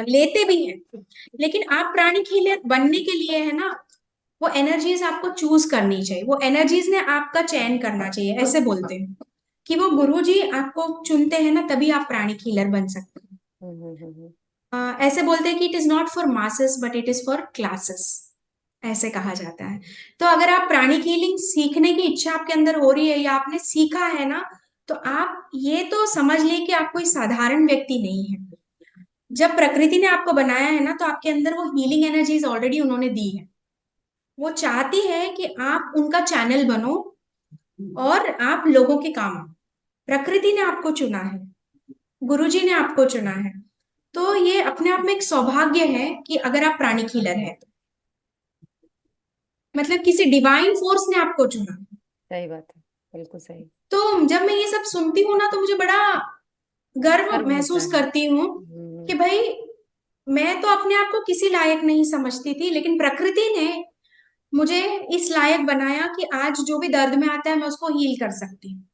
Speaker 1: लेते भी हैं, लेकिन आप प्राणिक हीलर बनने के लिए है ना, वो एनर्जीज आपको चूज करनी चाहिए, वो एनर्जीज ने आपका चयन करना चाहिए। ऐसे बोलते हैं कि वो गुरुजी आपको चुनते हैं ना, तभी आप प्राणिक हीलर बन सकते हैं। ऐसे बोलते हैं कि it is not for masses but it is for classes, ऐसे कहा जाता है। तो अगर आप प्राणिक हीलिंग सीखने की इच्छा आपके अंदर हो रही है, या आपने सीखा है ना, तो आप ये तो समझ लें कि आप कोई साधारण व्यक्ति नहीं है। जब प्रकृति ने आपको बनाया है ना, तो आपके अंदर वो हीलिंग एनर्जीज ऑलरेडी उन्होंने दी है। वो चाहती है कि आप उनका चैनल बनो, और आप लोगों के काम आओ। प्रकृति ने आपको चुना है, गुरुजी ने आपको चुना है। तो ये अपने आप में एक सौभाग्य है कि अगर आप प्राणिक हीलर है, तो मतलब किसी डिवाइन फोर्स ने आपको चुना।
Speaker 2: सही बात है, बिल्कुल सही।
Speaker 1: तो जब मैं ये सब सुनती हूँ ना, तो मुझे बड़ा गर्व
Speaker 2: गर्व होता
Speaker 1: महसूस
Speaker 2: है।
Speaker 1: करती हूँ कि भाई, मैं तो अपने आप को किसी लायक नहीं समझती थी, लेकिन प्रकृति ने मुझे इस लायक बनाया कि आज जो भी दर्द में आता है, मैं उसको हील कर सकती हूँ।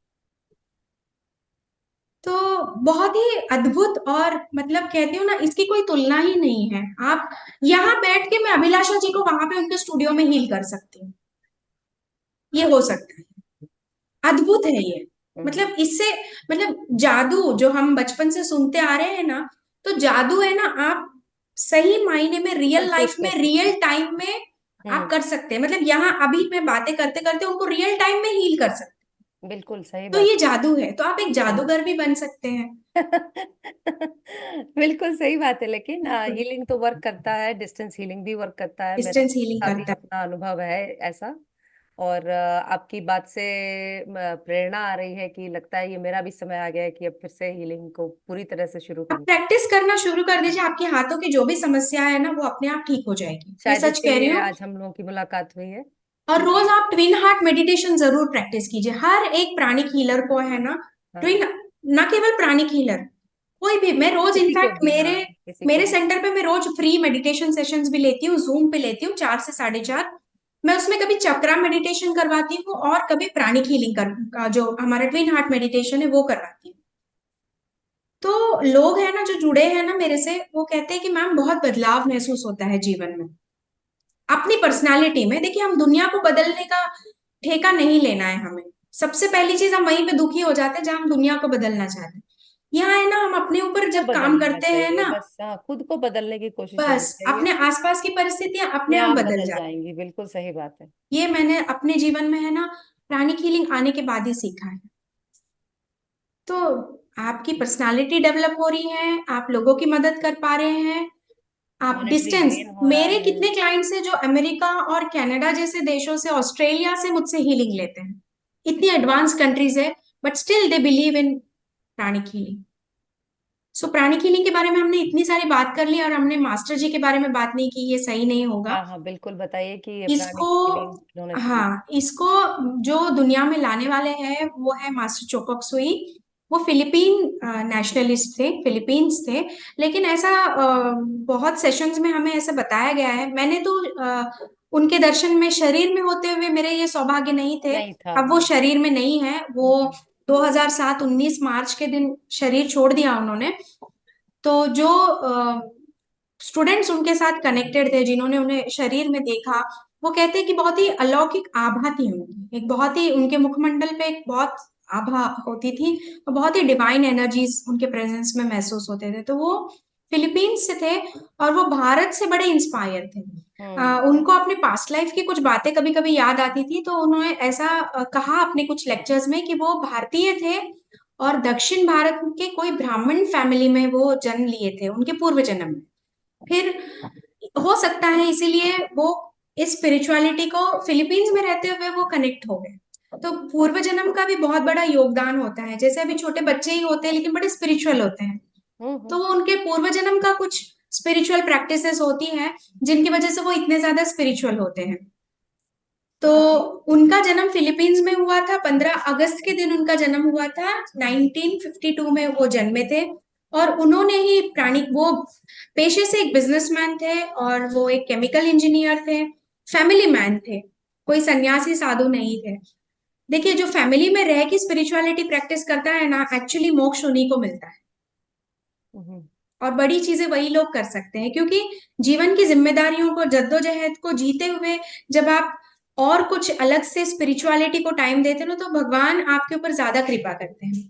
Speaker 1: तो बहुत ही अद्भुत, और मतलब कहती हूँ ना, इसकी कोई तुलना ही नहीं है। आप यहाँ बैठ के मैं अभिलाषा जी को वहां पे उनके स्टूडियो में हील कर सकती हूँ, ये हो सकता है। अद्भुत है ये।
Speaker 2: हम्म।
Speaker 1: मतलब इससे, मतलब जादू जो हम बचपन से सुनते आ रहे हैं ना, तो जादू है ना, आप सही मायने में रियल लाइफ
Speaker 2: महसूस कर
Speaker 1: में,
Speaker 2: सकते
Speaker 1: रियल
Speaker 2: हैं।
Speaker 1: टाइम में आप
Speaker 2: हम्म।
Speaker 1: कर सकते हैं। मतलब यहाँ अभी मैं बातें करते करते उनको रियल टाइम में हील कर सकते हैं।
Speaker 2: बिल्कुल सही
Speaker 1: तो
Speaker 2: बात।
Speaker 1: ये जादू है, तो आप एक
Speaker 2: सही।
Speaker 1: जादूगर भी बन सकते हैं।
Speaker 2: बिल्कुल सही बात है, लेकिन हीलिंग तो वर्क करता है, डिस्टेंस हीलिंग भी वर्क करता है, मेरा
Speaker 1: डिस्टेंस हीलिंग
Speaker 2: का भी
Speaker 1: करता है।
Speaker 2: अपना अनुभव है ऐसा। और आपकी बात से प्रेरणा आ रही है कि लगता है ये मेरा भी समय आ गया है कि अब फिर से हीलिंग को पूरी तरह से शुरू
Speaker 1: आप
Speaker 2: करना।
Speaker 1: प्रैक्टिस करना शुरू कर दीजिए, आपके हाथों की जो भी समस्या है ना, वो अपने आप ठीक हो जाएगी, मैं
Speaker 2: शायद
Speaker 1: सच
Speaker 2: इसके
Speaker 1: कह रही
Speaker 2: लिए
Speaker 1: हूँ।
Speaker 2: आज हम लोगों की मुलाकात हुई है
Speaker 1: और
Speaker 2: कि
Speaker 1: रोज आप ट्विन हार्ट मेडिटेशन जरूर प्रैक्टिस कीजिए। हर एक प्राणिक हीलर को है ना,
Speaker 2: हाँ,
Speaker 1: ट्विन, ना केवल प्राणिक हीलर, कोई भी, मैं रोज
Speaker 2: किसी को
Speaker 1: इनफैक्ट
Speaker 2: भी,
Speaker 1: मेरे
Speaker 2: हाँ, किसी को
Speaker 1: मेरे
Speaker 2: भी।
Speaker 1: सेंटर पे मैं रोज फ्री मेडिटेशन सेशंस भी लेती हूँ, जूम पे लेती हूँ, 4 से 4:30। मैं उसमें कभी चक्रा मेडिटेशन करवाती हूँ, और कभी प्राणिक हीलिंग का जो हमारा ट्विन हार्ट मेडिटेशन है वो करवाती हूँ। तो लोग हैं ना जो जुड़े हैं ना मेरे से, वो कहते हैं कि मैम बहुत बदलाव महसूस होता है जीवन में। अपनी पर्सनालिटी में। देखिए, हम दुनिया को बदलने का ठेका नहीं लेना है हमें। सबसे पहली चीज, हम वहीं पे दुखी हो जाते हैं जहां हम दुनिया को बदलना चाहते हैं। यहाँ है ना, हम अपने
Speaker 2: खुद
Speaker 1: ऊपर
Speaker 2: को
Speaker 1: जब काम
Speaker 2: बदलना
Speaker 1: करते हैं
Speaker 2: चाहिए
Speaker 1: ना,
Speaker 2: बस, हाँ, खुद को बदलने की कोशिश
Speaker 1: बस
Speaker 2: करनी चाहिए।
Speaker 1: अपने आसपास की परिस्थितियां
Speaker 2: अपने
Speaker 1: अपने आप
Speaker 2: आप
Speaker 1: बदल
Speaker 2: बदल
Speaker 1: जाती
Speaker 2: जाएंगी, बिल्कुल सही बात है।
Speaker 1: हैं। ये मैंने अपने जीवन में है ना, प्राणिक हीलिंग आने के बाद ही सीखा है। तो आपकी पर्सनालिटी डेवलप हो रही है, आप लोगों की मदद कर पा रहे हैं, आप
Speaker 2: मॉनेटरी
Speaker 1: डिस्टेंस।
Speaker 2: गेन हो रहा
Speaker 1: मेरे
Speaker 2: है।
Speaker 1: कितने क्लाइंट्स हैं जो अमेरिका और कनाडा जैसे देशों से, ऑस्ट्रेलिया से मुझसे हीलिंग लेते हैं। इतनी एडवांस कंट्रीज है, but still they believe in pranic healing. So pranic healing के बारे में हमने इतनी सारी बात कर ली, और हमने मास्टर जी के बारे में बात नहीं की, ये सही नहीं होगा।
Speaker 2: हाँ हाँ, बिल्कुल बताइए कि ये
Speaker 1: इसको,
Speaker 2: प्राणिक हीलिंग इन्होंने शुरू की।
Speaker 1: हाँ, इसको जो दुनिया में लाने वाले हैं वो है मास्टर चोपक सुई। वो फिलिपीन नेशनलिस्ट थे, फिलीपींस थे। लेकिन ऐसा बहुत सेशंस में हमें ऐसा बताया गया है, मैंने तो उनके दर्शन में शरीर में होते हुए मेरे ये सौभाग्य नहीं थे।
Speaker 2: नहीं था,
Speaker 1: अब वो
Speaker 2: हाँ।
Speaker 1: शरीर में नहीं है, वो 2007 19 मार्च के दिन शरीर छोड़ दिया उन्होंने। तो जो स्टूडेंट्स उनके साथ कनेक्टेड थे, जिन्होंने उन्हें शरीर में देखा, वो कहते हैं कि बहुत ही अलौकिक आभा थी उनकी, एक बहुत ही, उनके मुखमंडल पे एक बहुत आभा होती थी, और बहुत ही डिवाइन एनर्जीज उनके प्रेजेंस में महसूस होते थे। तो वो फिलीपींस से थे, और वो भारत से बड़े इंस्पायर थे।
Speaker 2: हम्म।
Speaker 1: उनको अपने पास्ट लाइफ की कुछ बातें कभी कभी याद आती थी, तो उन्होंने ऐसा कहा अपने कुछ लेक्चर्स में कि वो भारतीय थे, और दक्षिण भारत के कोई ब्राह्मण फैमिली में वो जन्म लिए थे उनके पूर्व जन्म में। फिर हो सकता है इसीलिए वो इस स्पिरिचुअलिटी को फिलीपींस में रहते हुए वो कनेक्ट हो गए। तो पूर्व जन्म का भी बहुत बड़ा योगदान होता है। जैसे अभी छोटे बच्चे ही होते हैं लेकिन बड़े स्पिरिचुअल होते हैं, तो
Speaker 2: हम्म।
Speaker 1: वो उनके पूर्व जन्म का कुछ स्पिरिचुअल प्रैक्टिसेस होती हैं, जिनकी वजह से वो इतने ज्यादा स्पिरिचुअल होते हैं। तो उनका जन्म फिलीपींस में हुआ था, 15 अगस्त के दिन उनका जन्म हुआ था, 1952 में वो जन्मे थे। और उन्होंने ही प्राणिक, वो पेशे से एक बिजनेसमैन थे, और वो एक केमिकल इंजीनियर थे, फैमिली मैन थे, कोई सन्यासी साधु नहीं थे। देखिए, जो फैमिली में रह के स्पिरिचुअलिटी प्रैक्टिस करता है ना, एक्चुअली मोक्ष उन्हीं को मिलता है।
Speaker 2: हम्म।
Speaker 1: और बड़ी चीजें वही लोग कर सकते हैं, क्योंकि जीवन की जिम्मेदारियों को, जद्दोजहद को जीते हुए जब आप और कुछ अलग से स्पिरिचुअलिटी को टाइम देते हो ना, तो भगवान आपके ऊपर ज्यादा कृपा करते हैं।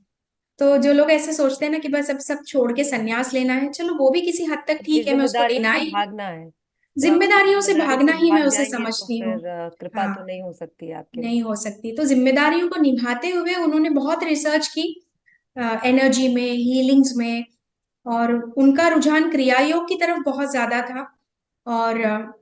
Speaker 1: तो जो लोग ऐसे सोचते हैं ना कि बस अब सब छोड़ के संन्यास लेना है, चलो वो भी किसी हद तक
Speaker 2: ये
Speaker 1: ठीक है, मैं उसको
Speaker 2: जिम्मेदारियों से
Speaker 1: डिनाई,
Speaker 2: भागना है। जब आप
Speaker 1: जिम्मेदारियों से
Speaker 2: जिम्मेदारी
Speaker 1: भागना
Speaker 2: से
Speaker 1: ही मैं
Speaker 2: भाग
Speaker 1: उसे
Speaker 2: जाएंगे तो
Speaker 1: समझती हूँ।
Speaker 2: फिर कृपा
Speaker 1: हाँ,
Speaker 2: तो नहीं हो सकती आपके ऊपर।
Speaker 1: नहीं हो सकती। तो जिम्मेदारियों को निभाते हुए उन्होंने बहुत रिसर्च की, एनर्जी में, हीलिंग्स में, और उनका रुझान क्रिया योग की तरफ बहुत ज्यादा था। और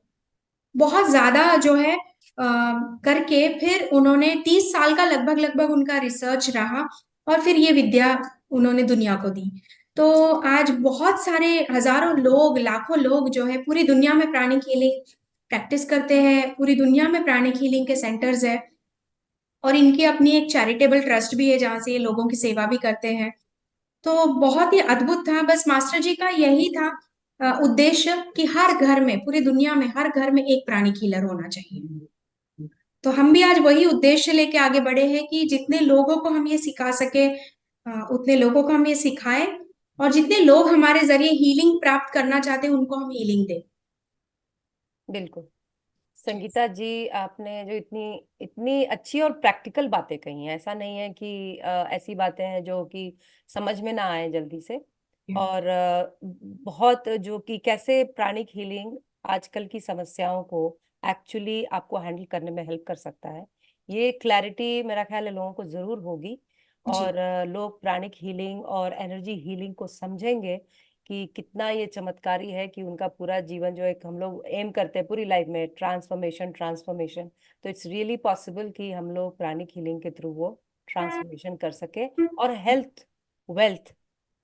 Speaker 1: बहुत ज्यादा जो है करके फिर उन्होंने 30 साल का लगभग लगभग उनका रिसर्च रहा, और फिर ये विद्या उन्होंने दुनिया को दी। तो आज बहुत सारे हजारों लोग, लाखों लोग जो है पूरी दुनिया में प्राणिक हीलिंग प्रैक्टिस करते हैं, पूरी दुनिया में प्राणिक हीलिंग के सेंटर्स है, और इनकी अपनी एक चैरिटेबल ट्रस्ट भी है जहाँ से ये लोगों की सेवा भी करते हैं। तो बहुत ही अद्भुत था। बस मास्टर जी का यही था उद्देश्य कि हर घर में, पूरी दुनिया में हर घर में एक प्राणी हीलर होना चाहिए। तो हम भी आज वही उद्देश्य लेके आगे बढ़े हैं कि जितने लोगों को हम ये सिखा सके, उतने लोगों को हम ये सिखाएं, और जितने लोग हमारे जरिए हीलिंग प्राप्त करना चाहते हैं उनको हम हीलिंग दें।
Speaker 2: बिल्कुल। संगीता जी, आपने जो इतनी इतनी अच्छी और प्रैक्टिकल बातें कही हैं, ऐसा नहीं है कि ऐसी बातें हैं जो कि समझ में ना आए जल्दी से। और बहुत जो कि कैसे प्राणिक हीलिंग आजकल की समस्याओं को एक्चुअली आपको हैंडल करने में हेल्प कर सकता है, ये क्लैरिटी मेरा ख्याल है लोगों को जरूर होगी।
Speaker 1: जी,
Speaker 2: और लोग प्राणिक हीलिंग और एनर्जी हीलिंग को समझेंगे कि कितना ये चमत्कारी है कि उनका पूरा जीवन जो एक हम लोग एम करते हैं पूरी लाइफ में, ट्रांसफॉर्मेशन ट्रांसफॉर्मेशन, तो इट्स रियली पॉसिबल कि हम लोग प्राणिक हीलिंग के थ्रू वो ट्रांसफॉर्मेशन कर सके, और हेल्थ, वेल्थ,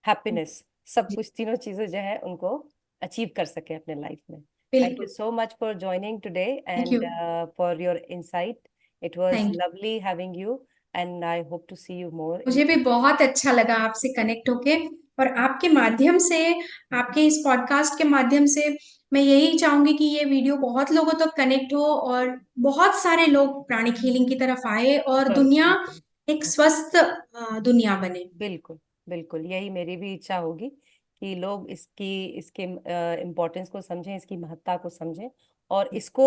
Speaker 2: हैप्पीनेस, सब कुछ तीनों चीजें जो है उनको अचीव कर सके अपने लाइफ में। थैंक यू
Speaker 1: बिल्कुल।
Speaker 2: So much for joining today
Speaker 1: thank you.
Speaker 2: And for your insight. It was
Speaker 1: thank you.
Speaker 2: Lovely having you and I hope to see you more in.
Speaker 1: मुझे भी बहुत अच्छा लगा आपसे कनेक्ट होके, और आपके माध्यम से, आपके इस पॉडकास्ट के माध्यम से मैं यही चाहूंगी कि ये वीडियो बहुत लोगों तक कनेक्ट हो, और बहुत सारे लोग प्राणिक हीलिंग की तरफ आए, और दुनिया
Speaker 2: बिल्कुल
Speaker 1: एक स्वस्थ दुनिया बने।
Speaker 2: बिल्कुल। बिल्कुल यही मेरी भी इच्छा होगी कि लोग इसकी इसके इम्पोर्टेंस को समझें, इसकी महत्ता को समझें, और इसको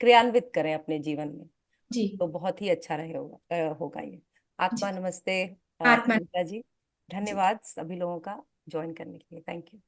Speaker 2: क्रियान्वित करें अपने जीवन में,
Speaker 1: जी।
Speaker 2: तो बहुत ही अच्छा रहे होगा होगा ये। आत्मा
Speaker 1: जी।
Speaker 2: नमस्ते।
Speaker 1: आत्मा।
Speaker 2: संगीता जी,
Speaker 1: जी।
Speaker 2: धन्यवाद सभी लोगों का ज्वाइन करने के लिए। Thank you.